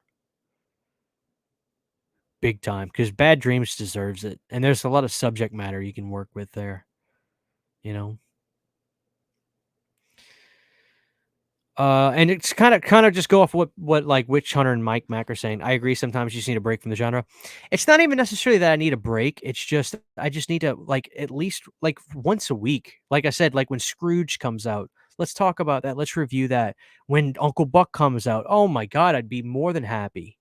Big time, because Bad Dreams deserves it. And there's a lot of subject matter you can work with there. And it's kind of just go off what like Witch Hunter and Mike Mack are saying. I agree. Sometimes you just need a break from the genre. It's not even necessarily that I need a break. It's just I just need to like at least like once a week. Like I said, like when Scrooge comes out, let's talk about that. Let's review that. When Uncle Buck comes out, oh my God, I'd be more than happy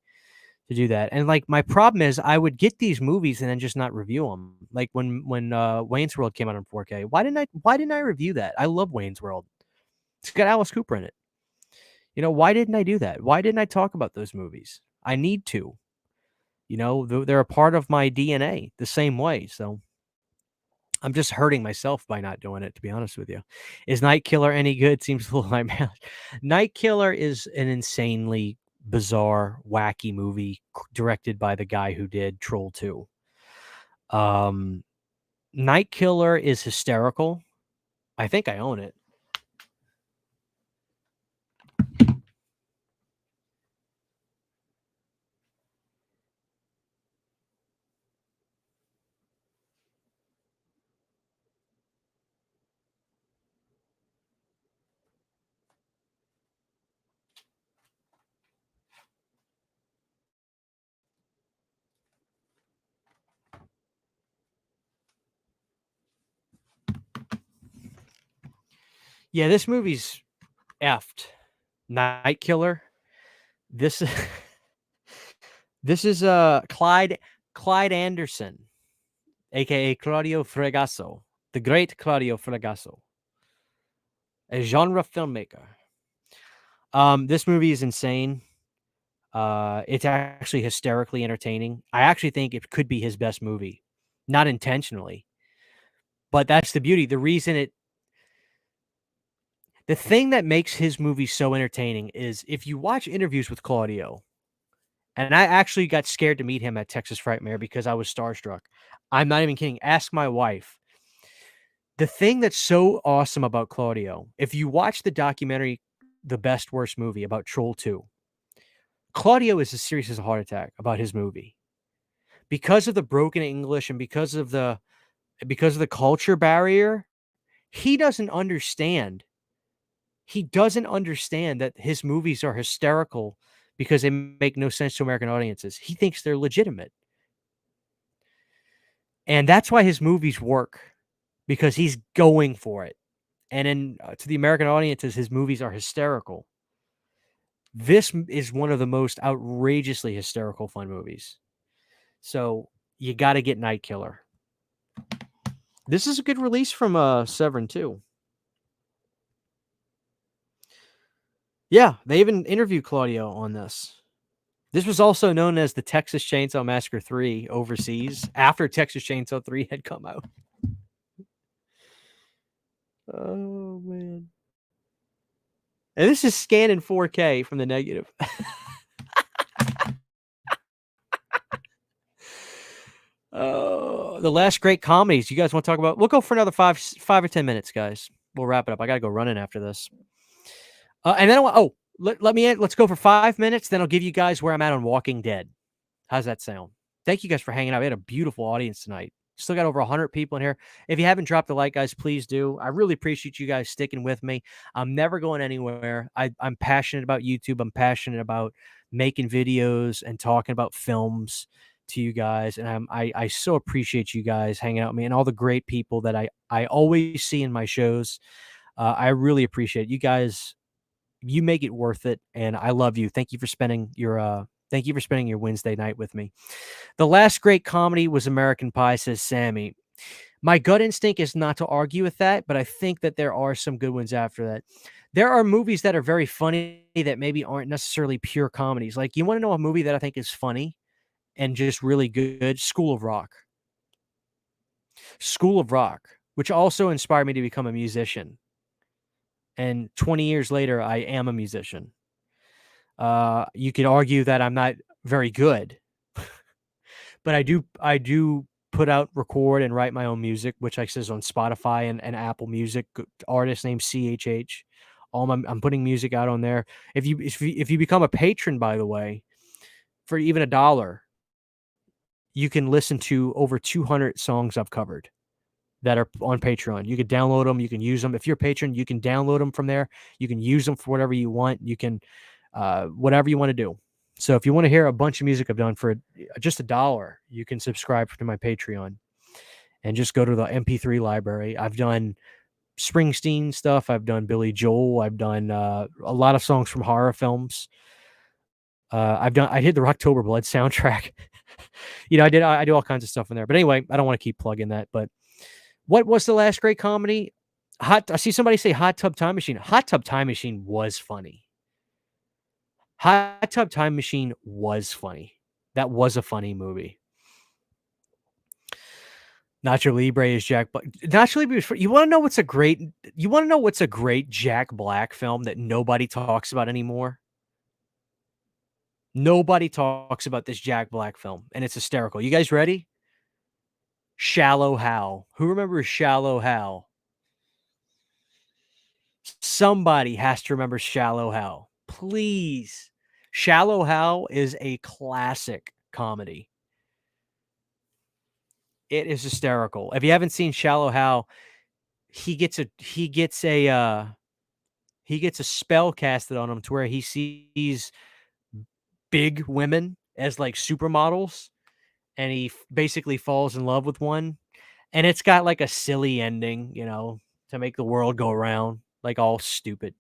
to do that. And like my problem is I would get these movies and then just not review them. Like when Wayne's World came out on 4K. Why didn't I review that? I love Wayne's World. It's got Alice Cooper in it. Why didn't I do that? Why didn't I talk about those movies? I need to. They're a part of my DNA the same way. So I'm just hurting myself by not doing it, to be honest with you. Is Night Killer any good? Seems a little like Night Killer is an insanely bizarre, wacky movie directed by the guy who did Troll 2. Night Killer is hysterical. I think I own it. Yeah, this movie's effed. Night Killer. This is Clyde Anderson, aka Claudio Fregasso, the great Claudio Fregasso, a genre filmmaker. This movie is insane. It's actually hysterically entertaining. I actually think it could be his best movie, not intentionally, but that's the beauty. The thing that makes his movie so entertaining is if you watch interviews with Claudio, and I actually got scared to meet him at Texas Frightmare because I was starstruck. I'm not even kidding. Ask my wife. The thing that's so awesome about Claudio, if you watch the documentary, The Best Worst Movie about Troll 2, Claudio is as serious as a heart attack about his movie. Because of the broken English and because of the culture barrier, he doesn't understand. He doesn't understand that his movies are hysterical because they make no sense to American audiences. He thinks they're legitimate. And that's why his movies work, because he's going for it. And to the American audiences, his movies are hysterical. This is one of the most outrageously hysterical fun movies. So you got to get Night Killer. This is a good release from Severin too. Yeah, they even interviewed Claudio on this. This was also known as the Texas Chainsaw Massacre 3 overseas after Texas Chainsaw 3 had come out. Oh, man. And this is scanned in 4K from the negative. Oh, the last great comedies. You guys want to talk about? We'll go for another 5 or 10 minutes, guys. We'll wrap it up. I got to go running after this. And then let's go for 5 minutes. Then I'll give you guys where I'm at on Walking Dead. How's that sound? Thank you guys for hanging out. We had a beautiful audience tonight. Still got over 100 people in here. If you haven't dropped a like, guys, please do. I really appreciate you guys sticking with me. I'm never going anywhere. I'm passionate about YouTube. I'm passionate about making videos and talking about films to you guys. And I so appreciate you guys hanging out with me and all the great people that I always see in my shows. I really appreciate it. You guys. You make it worth it, and I love you. Thank you for spending your Wednesday night with me. The last great comedy was American Pie, says Sammy. My gut instinct is not to argue with that, but I think that there are some good ones after that. There are movies that are very funny that maybe aren't necessarily pure comedies. Like, you want to know a movie that I think is funny and just really good? School of Rock. School of Rock, which also inspired me to become a musician. And 20 years later, I am a musician. You could argue that I'm not very good, but I do put out, record, and write my own music, which I says on Spotify and Apple Music. Artist named CHH. I'm putting music out on there. If you become a patron, by the way, for even $1, you can listen to over 200 songs I've covered that are on Patreon. You can download them. You can use them. If you're a patron, you can download them from there. You can use them for whatever you want. You can, whatever you want to do. So if you want to hear a bunch of music I've done for just $1, you can subscribe to my Patreon and just go to the MP3 library. I've done Springsteen stuff. I've done Billy Joel. I've done a lot of songs from horror films. I did the October Blood soundtrack. I do all kinds of stuff in there. But anyway, I don't want to keep plugging that, but what was the last great comedy? I see somebody say Hot Tub Time Machine. Hot Tub Time Machine was funny. Hot Tub Time Machine was funny. That was a funny movie. Nacho Libre is Jack Black. Nacho Libre is you want to know what's a great Jack Black film that nobody talks about anymore? Nobody talks about this Jack Black film, and it's hysterical. You guys ready? Shallow Hal. Who remembers Shallow Hal? Somebody has to remember Shallow Hal. Please. Shallow Hal is a classic comedy. It is hysterical. If you haven't seen Shallow Hal, he gets a spell casted on him to where he sees big women as like supermodels, and he basically falls in love with one. And it's got like a silly ending, to make the world go around, like all stupid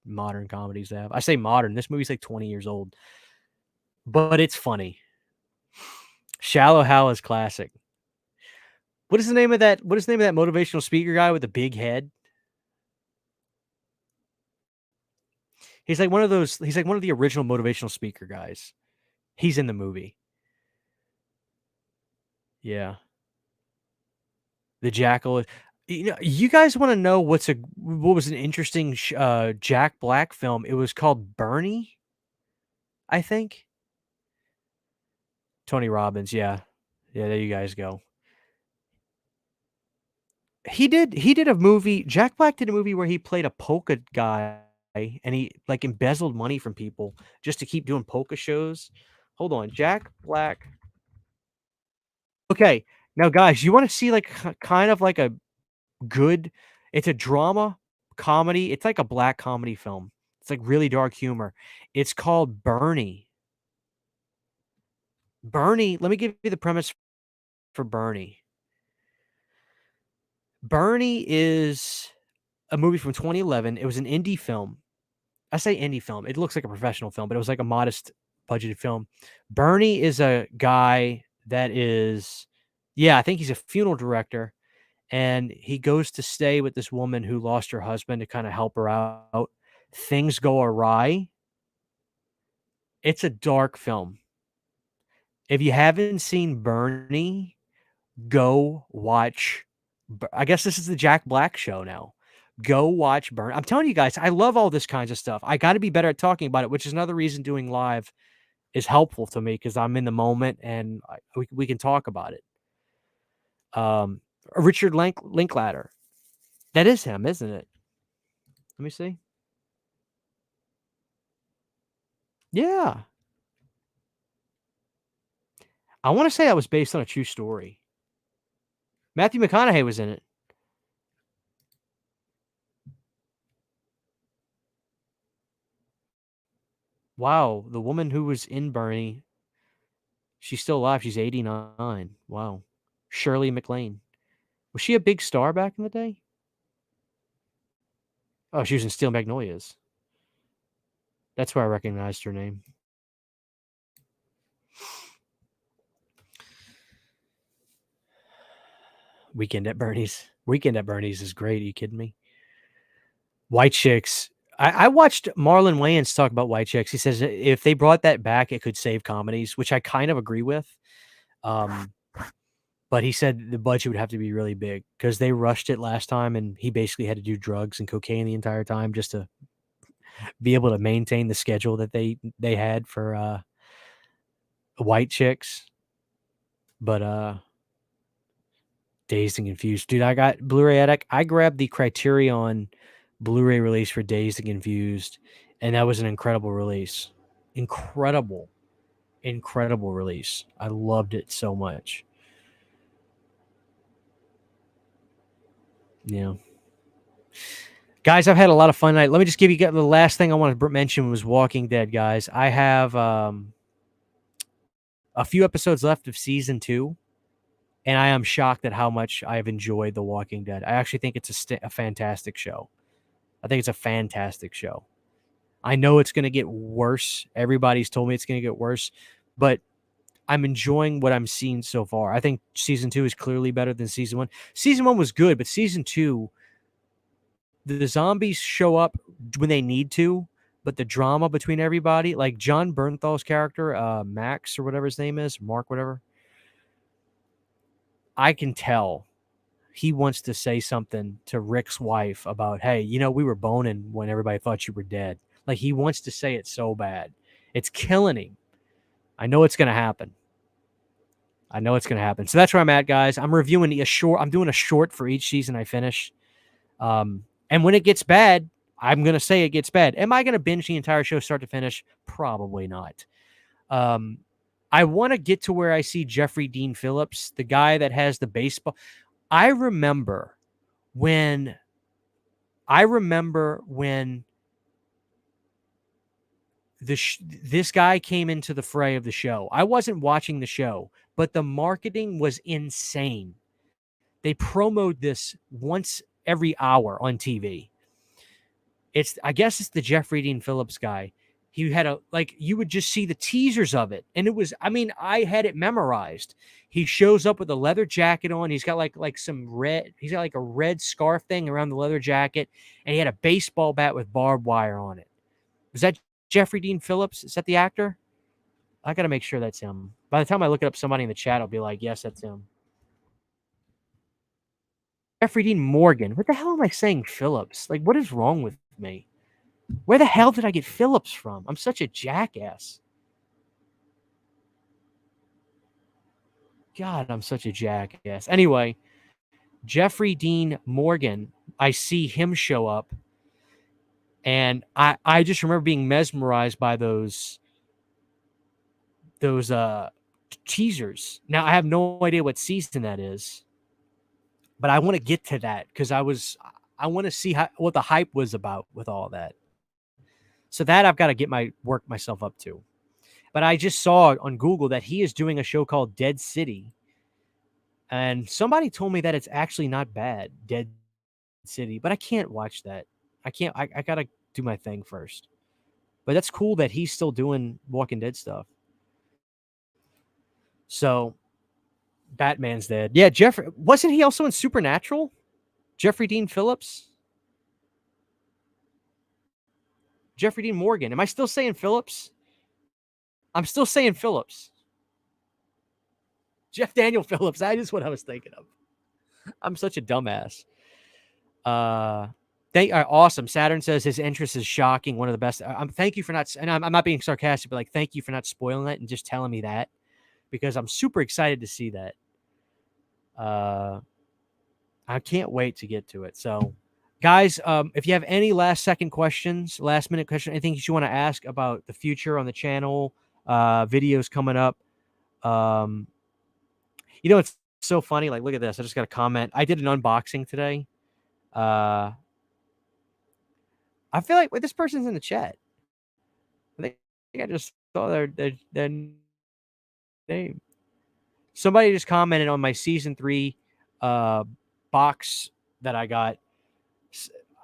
modern comedies have. I say modern. This movie's like 20 years old, but it's funny. Shallow Hal is classic. What is the name of that motivational speaker guy with the big head? He's like one of the original motivational speaker guys. He's in the movie. Yeah. The Jackal. You guys want to know what was an interesting Jack Black film? It was called Bernie, I think. Tony Robbins, yeah. Yeah, there you guys go. He did a movie. Jack Black did a movie where he played a polka guy and he like embezzled money from people just to keep doing polka shows. Hold on, Jack Black. Okay, now guys, you want to see like kind of like a good, it's a drama comedy. It's like a black comedy film. It's like really dark humor. It's called Bernie. Bernie, let me give you the premise for Bernie. Bernie is a movie from 2011. It was an indie film. I say indie film. It looks like a professional film, but it was like a modest budgeted film. Bernie is a guy that is, I think he's a funeral director, and he goes to stay with this woman who lost her husband to kind of help her out. things go awry. It's a dark film. If you haven't seen Bernie, go watch. I guess this is the Jack Black show now. Go watch Bernie. I'm telling you guys, I love all this kinds of stuff. I got to be better at talking about it, which is another reason doing live is helpful to me because I'm in the moment and we can talk about it. Richard Linklater. That is him, isn't it? Let me see. Yeah. I want to say that was based on a true story. Matthew McConaughey was in it. Wow. The woman who was in Bernie, she's still alive. She's 89. Wow. Shirley MacLaine. Was she a big star back in the day? Oh, she was in Steel Magnolias. That's where I recognized her name. Weekend at Bernie's. Weekend at Bernie's is great. Are you kidding me? White Chicks. I watched Marlon Wayans talk about White Chicks. He says if they brought that back, it could save comedies, which I kind of agree with. But he said the budget would have to be really big because they rushed it last time, and he basically had to do drugs and cocaine the entire time just to be able to maintain the schedule that they had for White Chicks. But Dazed and Confused, dude. I got Blu-ray Addict. I grabbed the Criterion Blu-ray release for Dazed and Confused, and that was an incredible release. Incredible release. I loved it so much. Yeah. Guys, I've had a lot of fun tonight. Let me just give you the last thing I want to mention was Walking Dead, guys. I have a few episodes left of season 2, and I am shocked at how much I have enjoyed The Walking Dead. I actually think it's a fantastic show. I think it's a fantastic show. I know it's going to get worse. Everybody's told me it's going to get worse, but I'm enjoying what I'm seeing so far. I think season 2 is clearly better than season 1. Season 1 was good, but season 2, the zombies show up when they need to, but the drama between everybody, like John Bernthal's character, Max or whatever his name is, Mark, whatever, I can tell he wants to say something to Rick's wife about, hey, we were boning when everybody thought you were dead. Like, he wants to say it so bad. It's killing him. I know it's going to happen. So that's where I'm at, guys. I'm reviewing I'm doing a short for each season I finish. And when it gets bad, I'm going to say it gets bad. Am I going to binge the entire show start to finish? Probably not. I want to get to where I see Jeffrey Dean Phillips, the guy that has the baseball. I remember when this guy came into the fray of the show. I wasn't watching the show, but the marketing was insane. They promoted this once every hour on TV. I guess it's the Jeffrey Dean Phillips guy. He had you would just see the teasers of it. And it was, I had it memorized. He shows up with a leather jacket on. He's got he's got a red scarf thing around the leather jacket. And he had a baseball bat with barbed wire on it. Was that Jeffrey Dean Phillips? Is that the actor? I got to make sure that's him. By the time I look it up, somebody in the chat will be like, yes, that's him. Jeffrey Dean Morgan. What the hell am I saying Phillips? Like, what is wrong with me? Where the hell did I get Phillips from? I'm such a jackass. God, I'm such a jackass. Anyway, Jeffrey Dean Morgan, I see him show up. And I just remember being mesmerized by those teasers. Now, I have no idea what season that is. But I want to get to that because I want to see what the hype was about with all that. So that I've got to work myself up to. But I just saw on Google that he is doing a show called Dead City. And somebody told me that it's actually not bad, Dead City. But I can't watch that. I got to do my thing first. But that's cool that he's still doing Walking Dead stuff. So Batman's dead. Yeah, wasn't he also in Supernatural? Jeffrey Dean Phillips? Jeffrey Dean Morgan. Am I still saying Phillips? I'm still saying Phillips. Jeff Daniel Phillips. That is what I was thinking of. I'm such a dumbass. They are awesome. Saturn says his interest is shocking. One of the best. Thank you for not, and I'm not being sarcastic, but like, thank you for not spoiling it and just telling me that, because I'm super excited to see that. I can't wait to get to it. So, guys, if you have any last minute questions, anything you want to ask about the future on the channel, videos coming up, it's so funny. Like, look at this. I just got a comment. I did an unboxing today. I feel like this person's in the chat. I think I just saw their name. Somebody just commented on my season 3 box that I got.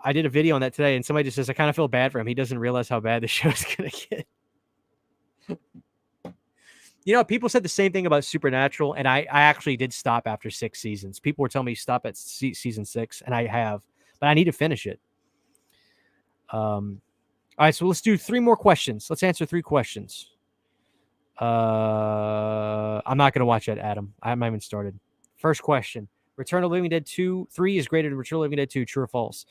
I did a video on that today, and somebody just says, I kind of feel bad for him. He doesn't realize how bad the show's going to get. People said the same thing about Supernatural, and I actually did stop after 6 seasons. People were telling me stop at season 6, and I have, but I need to finish it. All right, so let's do 3 more questions. Let's answer 3 questions. I'm not going to watch that, Adam. I haven't even started. First question. Return of the Living Dead 3 is greater than Return of the Living Dead 2, true or false?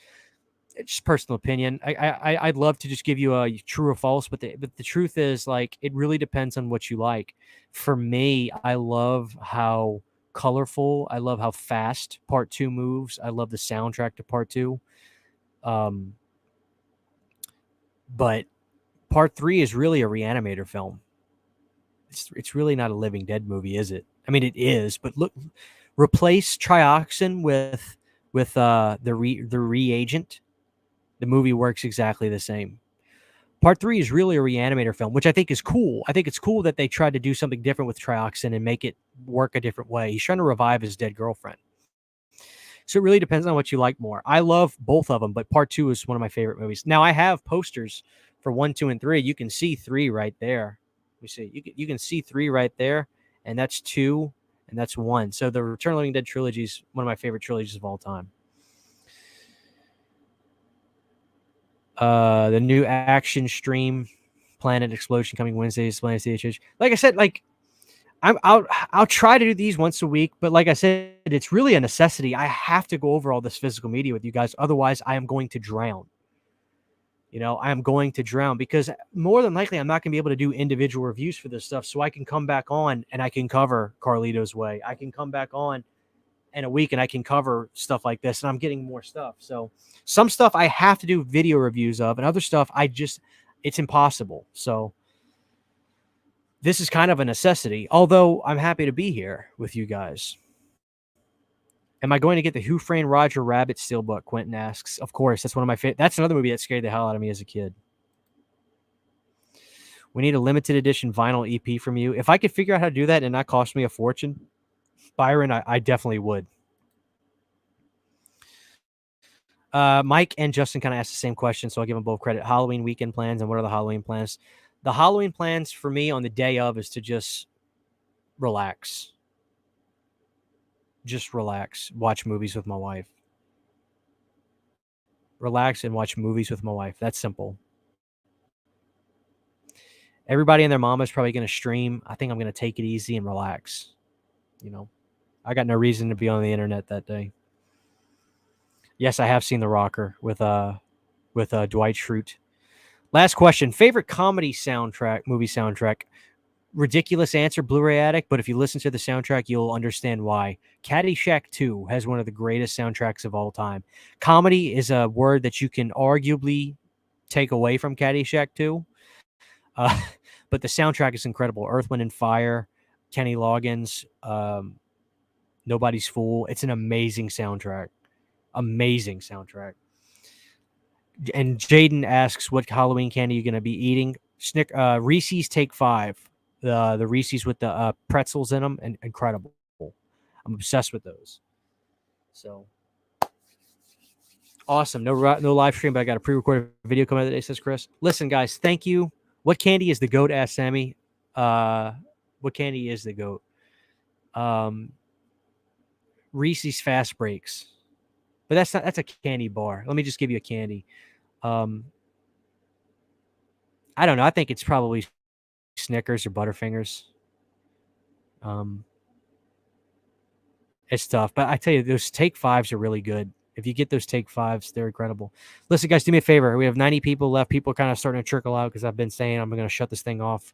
It's just personal opinion. I'd love to just give you a true or false, but the truth is, like, it really depends on what you like. For me, I love how colorful, I love how fast part 2 moves. I love the soundtrack to part 2. But part 3 is really a Reanimator film. It's really not a Living Dead movie, is it? I mean, it is, but look, replace trioxin with the reagent. The movie works exactly the same. Part 3 is really a Reanimator film, which I think is cool. I think it's cool that they tried to do something different with trioxin and make it work a different way. He's trying to revive his dead girlfriend. So it really depends on what you like more. I love both of them, but part 2 is one of my favorite movies. Now, I have posters for 1, 2, and 3. You can see 3 right there. Let me see. You can see 3 right there, and that's 2, and that's 1. So the Return of the Living Dead trilogy is one of my favorite trilogies of all time. The new action stream, Planet Explosion, coming Wednesdays, Planet CHH. Like I said, like, I'll try to do these once a week, but like I said, it's really a necessity. I have to go over all this physical media with you guys. Otherwise, I am going to drown. I am going to drown, because more than likely I'm not going to be able to do individual reviews for this stuff. So I can come back on and I can cover Carlito's Way. I can come back on in a week and I can cover stuff like this, and I'm getting more stuff. So some stuff I have to do video reviews of, and other stuff it's impossible. So this is kind of a necessity, although I'm happy to be here with you guys. Am I going to get the Who Framed Roger Rabbit steelbook? Quentin asks. Of course, that's one of my favorite. That's another movie that scared the hell out of me as a kid. We need a limited edition vinyl EP from you. If I could figure out how to do that and not cost me a fortune, Byron, I definitely would. Mike and Justin kind of asked the same question, so I'll give them both credit. Halloween weekend plans, and what are the Halloween plans? The Halloween plans for me on the day of is to just relax. Just relax. Watch movies with my wife. Relax and watch movies with my wife. That's simple. Everybody and their mama is probably going to stream. I think I'm going to take it easy and relax. I got no reason to be on the internet that day. Yes, I have seen The Rocker with Dwight Schrute. Last question. Favorite comedy soundtrack, movie soundtrack? Ridiculous answer, Blu-ray Addict, but if you listen to the soundtrack, you'll understand why. Caddyshack 2 has one of the greatest soundtracks of all time. Comedy is a word that you can arguably take away from Caddyshack 2, but the soundtrack is incredible. Earth, Wind, and Fire, Kenny Loggins, Nobody's Fool. It's an amazing soundtrack. Amazing soundtrack. And Jaden asks, what Halloween candy are you going to be eating? Reese's Take 5. The Reese's with the pretzels in them, and incredible. I'm obsessed with those. So awesome. No live stream, but I got a pre-recorded video coming out today, says Chris. Listen, guys, thank you. What candy is the GOAT? Asked Sammy. What candy is the GOAT? Reese's Fast Breaks. But that's a candy bar. Let me just give you a candy. I don't know. I think it's probably Snickers or Butterfingers. It's tough, but I tell you, those take fives are really good. If you get those take fives, they're incredible. Listen, guys, do me a favor. We have 90 people left. People are kind of starting to trickle out because I've been saying I'm going to shut this thing off.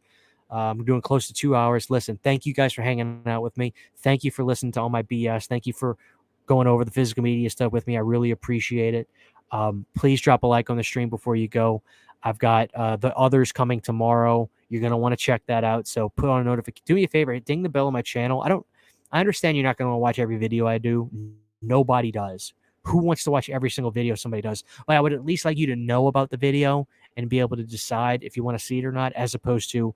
I'm doing close to 2 hours. Listen, thank you guys for hanging out with me. Thank you for listening to all my BS. Thank you for going over the physical media stuff with me. I really appreciate it. Please drop a like on the stream before you go. I've got the others coming tomorrow. You're going to want to check that out. So put on a notification. Do me a favor. Ding the bell on my channel. I understand you're not going to watch every video I do. Nobody does. Who wants to watch every single video somebody does? Well, I would at least like you to know about the video and be able to decide if you want to see it or not, as opposed to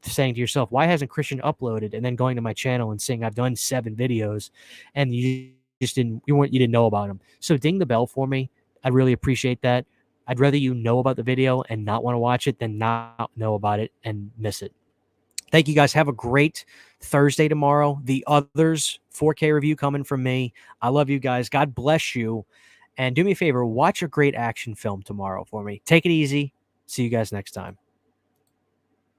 saying to yourself, why hasn't Christian uploaded? And then going to my channel and saying I've done 7 videos and you just didn't know about them. So ding the bell for me. I'd really appreciate that. I'd rather you know about the video and not want to watch it than not know about it and miss it. Thank you guys. Have a great Thursday tomorrow. The others 4K review coming from me. I love you guys. God bless you. And do me a favor, watch a great action film tomorrow for me. Take it easy. See you guys next time.